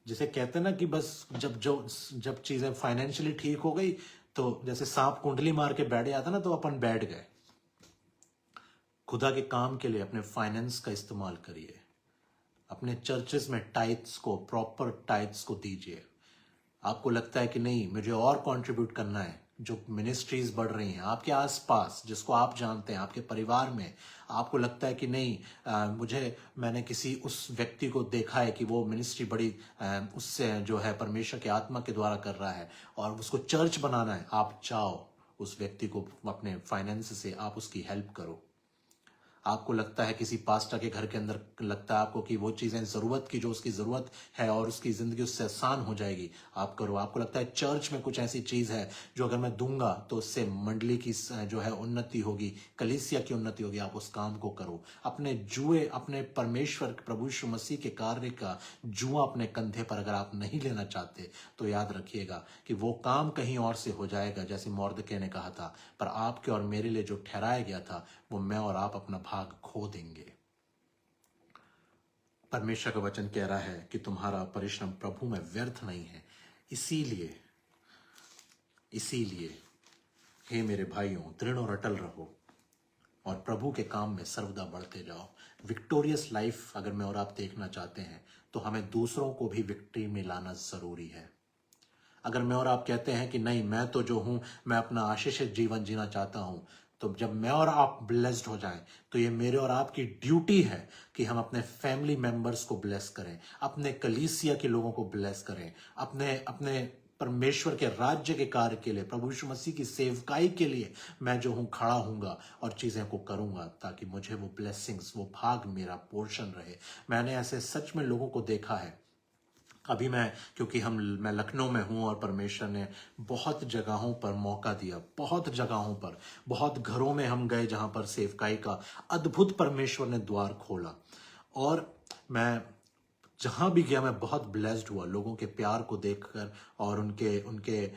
जिसे कहते हैं ना कि बस जब चीजें फाइनेंशियली ठीक हो गई, तो जैसे सांप कुंडली मार के बैठ जाता ना, तो अपन बैठ गए। खुदा के काम के लिए अपने फाइनेंस का इस्तेमाल करिए। अपने चर्चेस में टाइट्स को, प्रॉपर टाइट्स को दीजिए। आपको लगता है कि नहीं मुझे और कंट्रीब्यूट करना है, जो मिनिस्ट्रीज बढ़ रही हैं आपके आसपास, जिसको आप जानते हैं, आपके परिवार में, आपको लगता है कि नहीं मैंने किसी उस व्यक्ति को देखा है कि वो मिनिस्ट्री बड़ी उससे जो है परमेश्वर के आत्मा के द्वारा कर रहा है और उसको चर्च बनाना है, आप चाहो उस व्यक्ति को अपने फाइनेंस से आप उसकी हेल्प करो। आपको लगता है किसी पास्टर के घर के अंदर, लगता है आपको कि वो चीजें जरूरत की जो उसकी जरूरत है और उसकी जिंदगी उससे आसान हो जाएगी, आप करो। आपको लगता है चर्च में कुछ ऐसी चीज है जो अगर मैं दूंगा तो उससे मंडली की जो है उन्नति होगी, कलीसिया की उन्नति होगी, आप उस काम को करो। अपने परमेश्वर प्रभु यीशु मसीह के कार्य का जुआ अपने कंधे पर अगर आप नहीं लेना चाहते, तो याद रखिएगा कि वो काम कहीं और से हो जाएगा, जैसे मोर्दकै ने कहा था, पर आपके और मेरे लिए जो ठहराया गया था वो मैं और आप अपना भाग खो देंगे। परमेश्वर का वचन कह रहा है कि तुम्हारा परिश्रम प्रभु में व्यर्थ नहीं है। इसीलिए हे मेरे भाइयों, दृढ़ और अटल रहो और प्रभु के काम में सर्वदा बढ़ते जाओ। विक्टोरियस लाइफ अगर मैं और आप देखना चाहते हैं, तो हमें दूसरों को भी विक्ट्री में लाना जरूरी है। अगर मैं और आप कहते हैं कि नहीं, मैं तो जो हूं, मैं अपना आशीषित जीवन जीना चाहता हूं, तो जब मैं और आप ब्लेस्ड हो जाएं, तो ये मेरे और आपकी ड्यूटी है कि हम अपने फैमिली मेंबर्स को ब्लेस करें, अपने कलीसिया के लोगों को ब्लेस करें, अपने परमेश्वर के राज्य के कार्य के लिए, प्रभु यीशु मसीह की सेवकाई के लिए मैं जो हूं खड़ा हूंगा और चीजें को करूंगा, ताकि मुझे वो ब्लेसिंग्स, वो भाग मेरा पोर्शन रहे। मैंने ऐसे सच में लोगों को देखा है। अभी क्योंकि मैं लखनऊ में हूं और परमेश्वर ने बहुत जगहों पर मौका दिया, बहुत जगहों पर, बहुत घरों में हम गए जहां पर सेवकाई का अद्भुत परमेश्वर ने द्वार खोला, और मैं जहां भी गया मैं बहुत ब्लेस्ड हुआ लोगों के प्यार को देखकर और उनके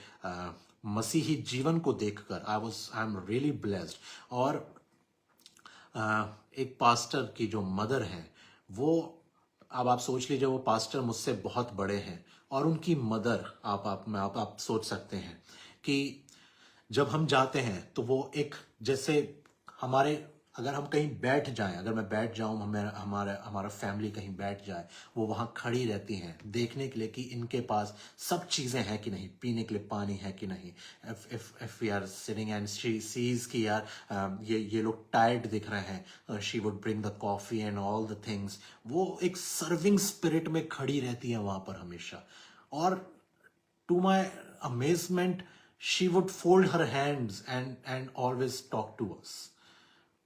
मसीही जीवन को देखकर। I am really blessed. और एक पास्टर की जो मदर हैं, वो, अब आप सोच लीजिए, वो पास्टर मुझसे बहुत बड़े हैं और उनकी मदर, आप सोच सकते हैं कि जब हम जाते हैं तो वो एक, जैसे हमारे, अगर हम कहीं बैठ जाएं, अगर मैं बैठ जाऊं, हमारा फैमिली कहीं बैठ जाए, वो वहां खड़ी रहती हैं देखने के लिए कि इनके पास सब चीजें हैं कि नहीं, पीने के लिए पानी है कि नहीं। If we are sitting and she sees कि यार ये लोग टायर्ड दिख रहे हैं, she would bring the coffee and all the things. वो एक सर्विंग स्पिरिट में खड़ी रहती है वहां पर हमेशा। और to my amazement, she would fold her hands and always talk to us.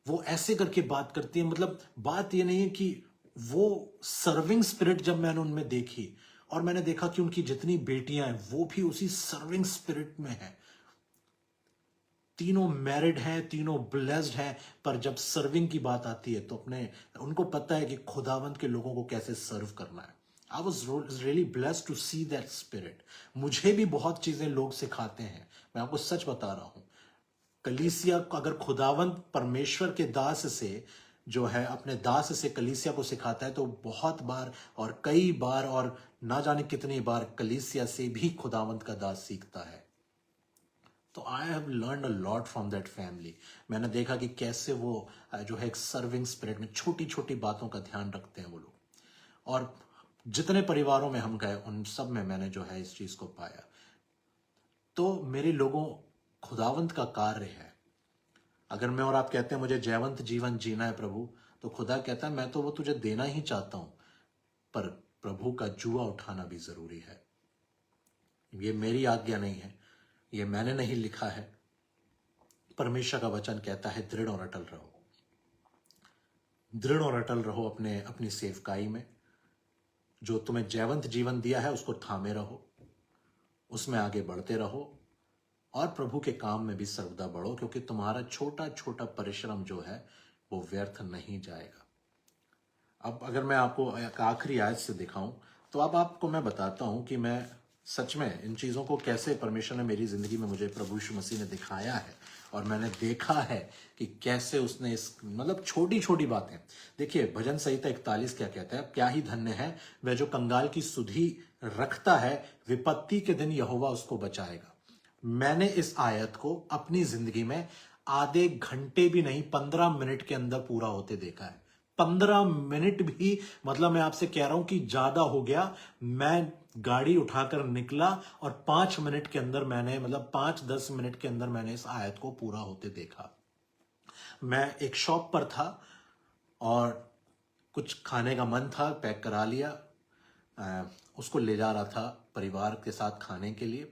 वो ऐसे करके बात करती है। मतलब बात ये नहीं है कि वो सर्विंग स्पिरिट जब मैंने उनमें देखी, और मैंने देखा कि उनकी जितनी बेटियां हैं वो भी उसी सर्विंग स्पिरिट में है। तीनों मैरिड हैं, तीनों ब्लेस्ड हैं, पर जब सर्विंग की बात आती है तो उनको पता है कि खुदावंत के लोगों को कैसे सर्व करना है। I was really blessed to see that spirit. मुझे भी बहुत चीजें लोग सिखाते हैं, मैं आपको सच बता रहा हूं। कलीसिया को अगर खुदावंत परमेश्वर के दास से जो है अपने दास से कलीसिया को सिखाता है, तो बहुत बार और कई बार और ना जाने कितनी बार कलीसिया से भी खुदावंत का दास सीखता है। तो I have learn a lot from that family. मैंने देखा कि कैसे वो जो है एक सर्विंग स्पिरिट में छोटी छोटी बातों का ध्यान रखते हैं वो लोग। और जितने परिवारों में हम गए उन सब में मैंने जो है इस चीज को पाया। तो मेरे लोगों, खुदावंत का कार्य है। अगर मैं और आप कहते हैं मुझे जयवंत जीवन जीना है प्रभु, तो खुदा कहता है मैं तो वो तुझे देना ही चाहता हूं, पर प्रभु का जुआ उठाना भी जरूरी है। ये मेरी आज्ञा नहीं है, ये मैंने नहीं लिखा है। परमेश्वर का वचन कहता है दृढ़ और अटल रहो, दृढ़ और अटल रहो अपनी सेवकाई में। जो तुम्हें जयवंत जीवन दिया है उसको थामे रहो, उसमें आगे बढ़ते रहो और प्रभु के काम में भी सर्वदा बढ़ो, क्योंकि तुम्हारा छोटा छोटा परिश्रम जो है वो व्यर्थ नहीं जाएगा। अब अगर मैं आपको एक आखिरी आयत से दिखाऊं, तो अब आपको मैं बताता हूं कि मैं सच में इन चीज़ों को कैसे परमेश्वर ने मेरी ज़िंदगी में मुझे प्रभु यीशु मसीह ने दिखाया है, और मैंने देखा है कि कैसे उसने इस मतलब छोटी छोटी बातें। देखिए भजन संहिता 41 क्या कहता है, क्या ही धन्य है वह जो कंगाल की सुधि रखता है, विपत्ति के दिन यहोवा उसको बचाएगा। मैंने इस आयत को अपनी जिंदगी में आधे घंटे भी नहीं 15 मिनट के अंदर पूरा होते देखा है। 15 मिनट भी मतलब मैं आपसे कह रहा हूं कि ज्यादा हो गया। मैं गाड़ी उठाकर निकला और 5 मिनट के अंदर मैंने मतलब 5-10 मिनट के अंदर मैंने इस आयत को पूरा होते देखा। मैं एक शॉप पर था और कुछ खाने का मन था, पैक करा लिया, उसको ले जा रहा था परिवार के साथ खाने के लिए।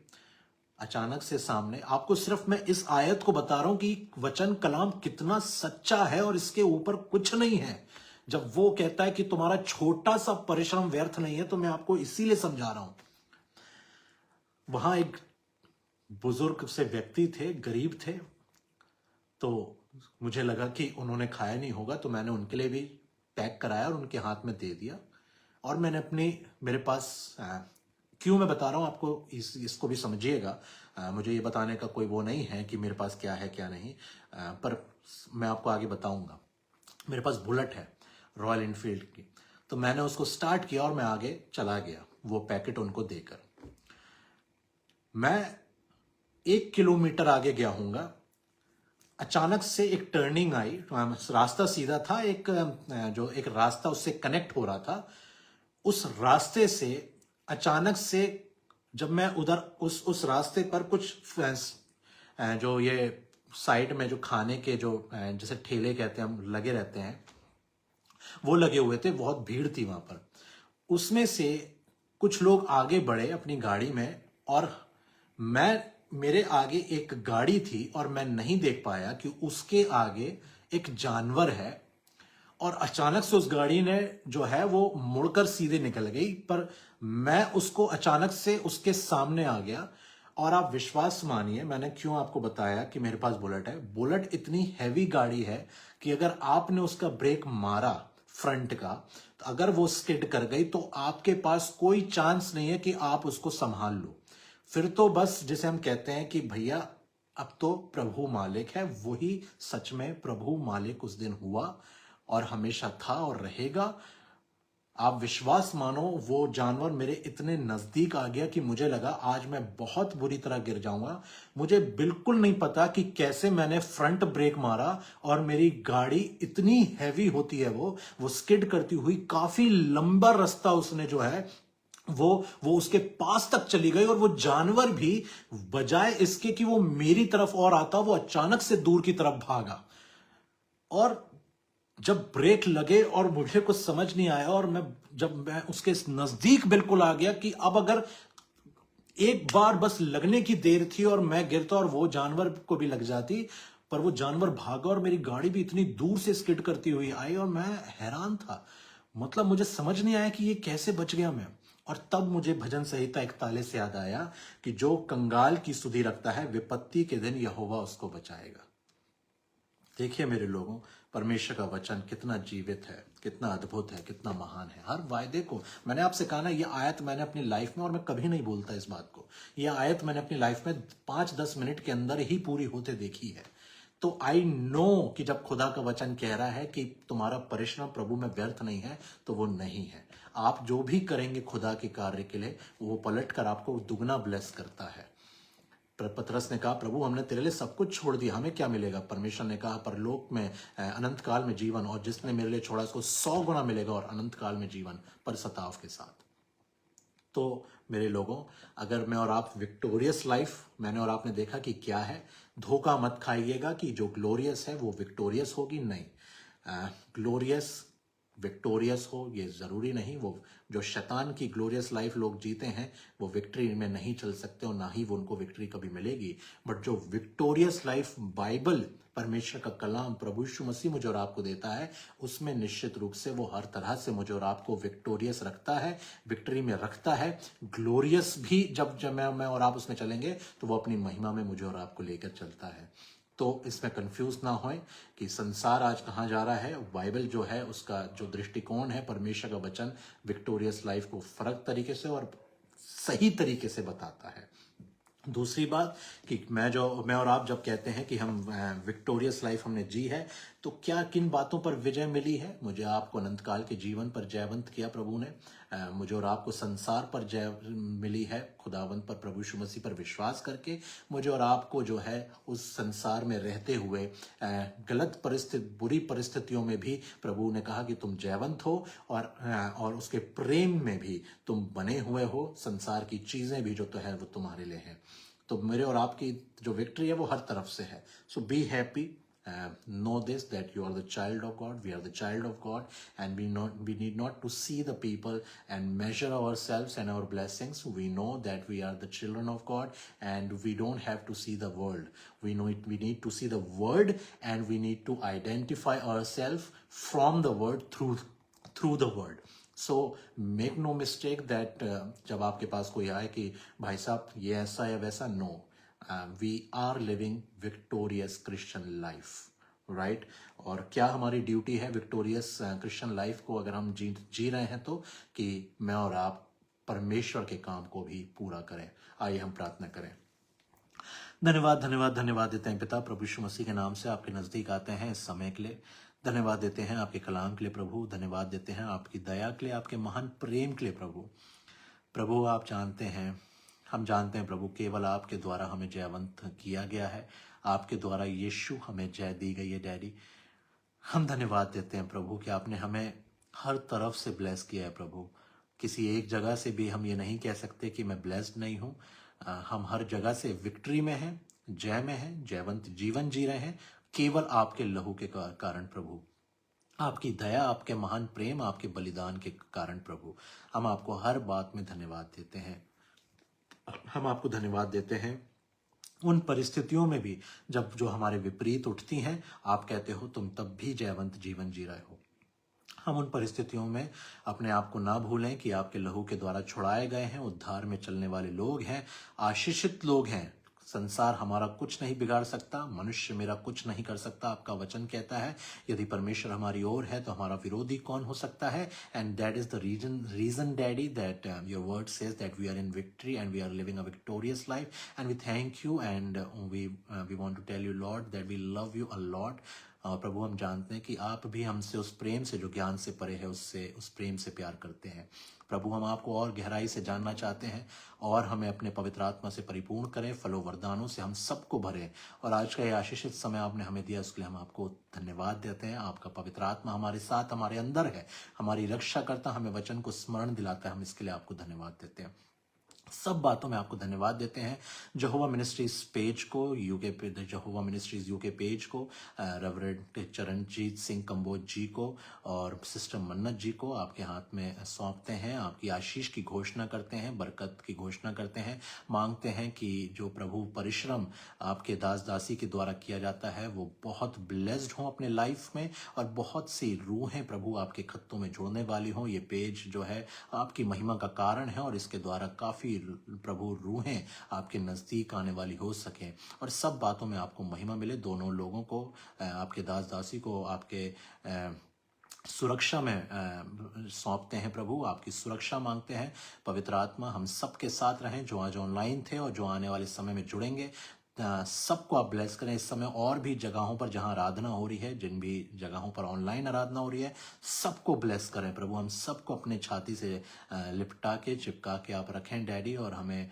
अचानक से सामने, आपको सिर्फ मैं इस आयत को बता रहा हूं कि वचन कलाम कितना सच्चा है और इसके ऊपर कुछ नहीं है। जब वो कहता है कि तुम्हारा छोटा सा परिश्रम व्यर्थ नहीं है, तो मैं आपको इसीलिए समझा रहा हूं। वहां एक बुजुर्ग से व्यक्ति थे, गरीब थे, तो मुझे लगा कि उन्होंने खाया नहीं होगा, तो मैंने उनके लिए भी पैक कराया और उनके हाथ में दे दिया। और मैंने मेरे पास क्यों मैं बता रहा हूं आपको, इसको भी समझिएगा। मुझे ये बताने का कोई वो नहीं है कि मेरे पास क्या है क्या नहीं, पर मैं आपको आगे बताऊंगा। मेरे पास बुलेट है रॉयल एनफील्ड की, तो मैंने उसको स्टार्ट किया और मैं आगे चला गया वो पैकेट उनको देकर। मैं 1 किलोमीटर आगे गया हूंगा, अचानक से एक टर्निंग आई, रास्ता सीधा था, एक रास्ता उससे कनेक्ट हो रहा था। उस रास्ते से अचानक से जब मैं उधर उस रास्ते पर कुछ जो ये साइड में जो खाने के जो जैसे ठेले कहते हैं हम, लगे रहते हैं, वो लगे हुए थे, बहुत भीड़ थी वहां पर। उसमें से कुछ लोग आगे बढ़े अपनी गाड़ी में, और मेरे आगे एक गाड़ी थी और मैं नहीं देख पाया कि उसके आगे एक जानवर है, और अचानक से उस गाड़ी ने जो है वो मुड़कर सीधे निकल गई, पर मैं उसको अचानक से उसके सामने आ गया। और आप विश्वास मानिए, मैंने क्यों आपको बताया कि मेरे पास बुलेट है। बुलेट इतनी हैवी गाड़ी है कि अगर आपने उसका ब्रेक मारा फ्रंट का, तो अगर वो स्किड कर गई तो आपके पास कोई चांस नहीं है कि आप उसको संभाल लो। फिर तो बस जिसे हम कहते हैं कि भैया अब तो प्रभु मालिक है, वही सच में प्रभु मालिक उस दिन हुआ और हमेशा था और रहेगा। आप विश्वास मानो, वो जानवर मेरे इतने नजदीक आ गया कि मुझे लगा आज मैं बहुत बुरी तरह गिर जाऊंगा। मुझे बिल्कुल नहीं पता कि कैसे मैंने फ्रंट ब्रेक मारा और मेरी गाड़ी इतनी हैवी होती है, वो स्किड करती हुई काफी लंबा रास्ता उसने जो है वो उसके पास तक चली गई। और वो जानवर भी बजाय इसके कि वो मेरी तरफ और आता, वो अचानक से दूर की तरफ भागा। और जब ब्रेक लगे और मुझे कुछ समझ नहीं आया, और जब मैं उसके नजदीक बिल्कुल आ गया कि अब अगर एक बार बस लगने की देर थी और मैं गिरता और वो जानवर को भी लग जाती, पर वो जानवर भागा और मेरी गाड़ी भी इतनी दूर से स्किड करती हुई आई और मैं हैरान था। मतलब मुझे समझ नहीं आया कि ये कैसे बच गया मैं। और तब मुझे भजन संहिता 41 से याद आया कि जो कंगाल की सुधि रखता है, विपत्ति के दिन यहोवा उसको बचाएगा। देखिए मेरे लोगों, परमेश्वर का वचन कितना जीवित है, कितना अद्भुत है, कितना महान है। हर वायदे को मैंने आपसे कहा ना, ये आयत मैंने अपनी लाइफ में, और मैं कभी नहीं बोलता इस बात को, ये आयत मैंने अपनी लाइफ में 5-10 मिनट के अंदर ही पूरी होते देखी है। तो आई नो कि जब खुदा का वचन कह रहा है कि तुम्हारा परिश्रम प्रभु में व्यर्थ नहीं है, तो वो नहीं है। आप जो भी करेंगे खुदा के कार्य के लिए, वो पलट कर आपको दुगना ब्लेस करता है। पतरस ने कहा, प्रभु हमने तेरे लिए सब कुछ छोड़ दिया, हमें क्या मिलेगा? परमेश्वर ने कहा, परलोक में अनंत काल में जीवन, और जिसने मेरे लिए छोड़ा उसको 100 गुना मिलेगा, और अनंत काल में जीवन पर सताव के साथ। तो मेरे लोगों, अगर मैं और आप विक्टोरियस लाइफ, मैंने और आपने देखा कि क्या है। धोखा मत खाइएगा कि जो ग्लोरियस है वो विक्टोरियस होगी, नहीं। ग्लोरियस विक्टोरियस हो ये जरूरी नहीं। वो जो शैतान की ग्लोरियस लाइफ लोग जीते हैं, वो विक्ट्री में नहीं चल सकते, और ना ही वो उनको विक्ट्री कभी मिलेगी। बट जो विक्टोरियस लाइफ बाइबल, परमेश्वर का कलाम, प्रभु यीशु मसीह मुझे और आपको देता है, उसमें निश्चित रूप से वो हर तरह से मुझे और आपको विक्टोरियस रखता है, विक्ट्री में रखता है। ग्लोरियस भी जब मैं और आप उसमें चलेंगे, तो वो अपनी महिमा में मुझे और आपको लेकर चलता है। तो इसमें कंफ्यूज ना होए कि संसार आज कहाँ जा रहा है। बाइबल जो है उसका जो दृष्टिकोण है, परमेश्वर का वचन विक्टोरियस लाइफ को फर्क तरीके से और सही तरीके से बताता है। दूसरी बात कि मैं और आप जब कहते हैं कि हम विक्टोरियस लाइफ हमने जी है, तो क्या किन बातों पर विजय मिली है? मुझे आपको अनंत काल के जीवन पर जयवंत किया प्रभु ने। मुझे और आपको संसार पर जय मिली है, खुदावंत पर, प्रभु यीशु मसीह पर विश्वास करके। मुझे और आपको जो है उस संसार में रहते हुए गलत बुरी परिस्थितियों में भी प्रभु ने कहा कि तुम जयवंत हो, और उसके प्रेम में भी तुम बने हुए हो। संसार की चीजें भी जो तो है वो तुम्हारे लिए है। तो मेरे और आपकी जो विक्ट्री है वो हर तरफ से है। So be happy, know this, that you are the child of God, we are the child of God, and we need not to see the people and measure ourselves and our blessings. We know that we are the children of God, and we don't have to see the world. We need to see the word, and we need to identify ourselves from the word through the word. So make no mistake that जब आपके पास कोई आए कि भाई साहब ये ऐसा या वैसा, no, we are living victorious Christian life, right. और क्या हमारी ड्यूटी है विक्टोरियस क्रिश्चियन लाइफ को अगर हम जी रहे हैं, तो कि मैं और आप परमेश्वर के काम को भी पूरा करें। आइए हम प्रार्थना करें। धन्यवाद धन्यवाद धन्यवाद देते हैं पिता, प्रभु यीशु मसीह के नाम से आपके नजदीक आते हैं इस समय के लिए। धन्यवाद देते हैं आपके कलाम के लिए प्रभु, धन्यवाद देते हैं आपकी दया के लिए, आपके महान प्रेम के लिए प्रभु। प्रभु आप जानते हैं, हम जानते हैं प्रभु, केवल आपके द्वारा हमें जयवंत किया गया है, आपके द्वारा यीशु हमें जय दी गई है डैडी। हम धन्यवाद देते हैं प्रभु कि आपने हमें हर तरफ से ब्लेस किया है प्रभु। किसी एक जगह से भी हम ये नहीं कह सकते कि मैं ब्लेस्ड नहीं हूँ। हम हर जगह से विक्ट्री में हैं, जय में हैं, जयवंत जीवन जी रहे हैं, केवल आपके लहू के कारण प्रभु, आपकी दया, आपके महान प्रेम, आपके बलिदान के कारण प्रभु। हम आपको हर बात में धन्यवाद देते हैं। हम आपको धन्यवाद देते हैं उन परिस्थितियों में भी जब जो हमारे विपरीत उठती हैं, आप कहते हो तुम तब भी जयवंत जीवन जी रहे हो। हम उन परिस्थितियों में अपने आप को ना भूलें कि आपके लहू के द्वारा छुड़ाए गए हैं, उद्धार में चलने वाले लोग हैं, आशीषित लोग हैं। संसार हमारा कुछ नहीं बिगाड़ सकता, मनुष्य मेरा कुछ नहीं कर सकता। आपका वचन कहता है यदि परमेश्वर हमारी ओर है तो हमारा विरोधी कौन हो सकता है। And that is the reason daddy that your word says that we are in victory and we are living a victorious life, and we thank you, and we want to tell you Lord that we love you a lot. प्रभु हम जानते हैं कि आप भी हमसे उस प्रेम से जो ज्ञान से परे है, उससे उस प्रेम से प्यार करते हैं। प्रभु हम आपको और गहराई से जानना चाहते हैं, और हमें अपने पवित्र आत्मा से परिपूर्ण करें, फलों वरदानों से हम सबको भरें। और आज का ये आशीषित समय आपने हमें दिया, उसके लिए हम आपको धन्यवाद देते हैं। आपका पवित्र आत्मा हमारे साथ, हमारे अंदर है, हमारी रक्षा करता, हमें वचन को स्मरण दिलाता है। हम इसके लिए आपको धन्यवाद देते हैं। सब बातों में आपको धन्यवाद देते हैं। जहोवा मिनिस्ट्रीज पेज को, यूके पे जहोवा मिनिस्ट्रीज यूके पेज को, रेवरेंड चरणजीत सिंह कंबोज जी को और सिस्टर मन्नत जी को आपके हाथ में सौंपते हैं। आपकी आशीष की घोषणा करते हैं, बरकत की घोषणा करते हैं। मांगते हैं कि जो प्रभु परिश्रम आपके दास दासी के द्वारा किया जाता है वो बहुत ब्लेस्ड हो अपने लाइफ में, और बहुत सी रूहें प्रभु आपके खत्तों में जुड़ने वाली हों। ये पेज जो है आपकी महिमा का कारण है, और इसके द्वारा काफ़ी प्रभु रूहें आपके नज़दीक आने वाली हो सके, और सब बातों में आपको महिमा मिले। दोनों लोगों को, आपके दास दासी को आपके सुरक्षा में सौंपते हैं प्रभु, आपकी सुरक्षा मांगते हैं। पवित्र आत्मा हम सबके साथ रहें, जो आज ऑनलाइन थे और जो आने वाले समय में जुड़ेंगे। सबको आप ब्लेस करें इस समय। और भी जगहों पर जहां आराधना हो रही है, जिन भी जगहों पर ऑनलाइन आराधना हो रही है, सबको ब्लेस करें प्रभु। हम सबको अपने छाती से लिपटा के चिपका के आप रखें डैडी, और हमें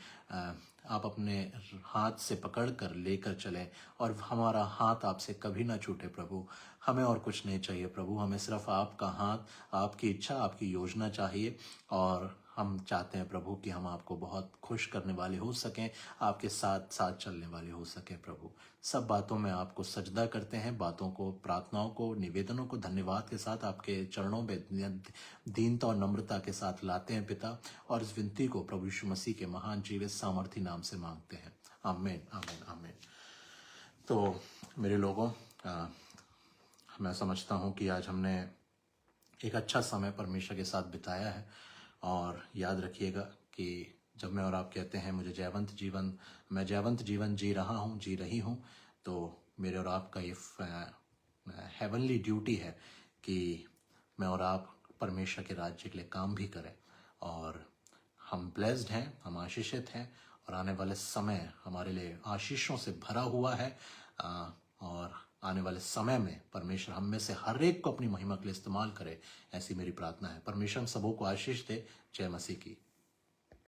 आप अपने हाथ से पकड़ कर लेकर चलें, और हमारा हाथ आपसे कभी ना छूटे प्रभु। हमें और कुछ नहीं चाहिए प्रभु, हमें सिर्फ आपका हाथ, आपकी इच्छा, आपकी योजना चाहिए। और हम चाहते हैं प्रभु कि हम आपको बहुत खुश करने वाले हो सकें, आपके साथ साथ चलने वाले हो सकें प्रभु। सब बातों में आपको सजदा करते हैं, बातों को, प्रार्थनाओं को, निवेदनों को धन्यवाद के साथ आपके चरणों में दीनता और नम्रता के साथ लाते हैं पिता। और इस विनती को प्रभु यीशु मसीह के महान जीवित सामर्थी नाम से मांगते हैं। आमीन, आमीन, आमीन। तो मेरे लोगों, मैं समझता हूँ कि आज हमने एक अच्छा समय परमेश्वर के साथ बिताया है। और याद रखिएगा कि जब मैं और आप कहते हैं मैं जयवंत जीवन जी रहा हूँ, जी रही हूँ, तो मेरे और आपका ये हेवनली ड्यूटी है कि मैं और आप परमेश्वर के राज्य के लिए काम भी करें। और हम ब्लेस्ड हैं, हम आशीषित हैं, और आने वाले समय हमारे लिए आशीषों से भरा हुआ है। और आने वाले समय में परमेश्वर हम में से हर एक को अपनी महिमा के लिए इस्तेमाल करे, ऐसी मेरी प्रार्थना है। परमेश्वर हम सबों को आशीष दे। जय मसीह की।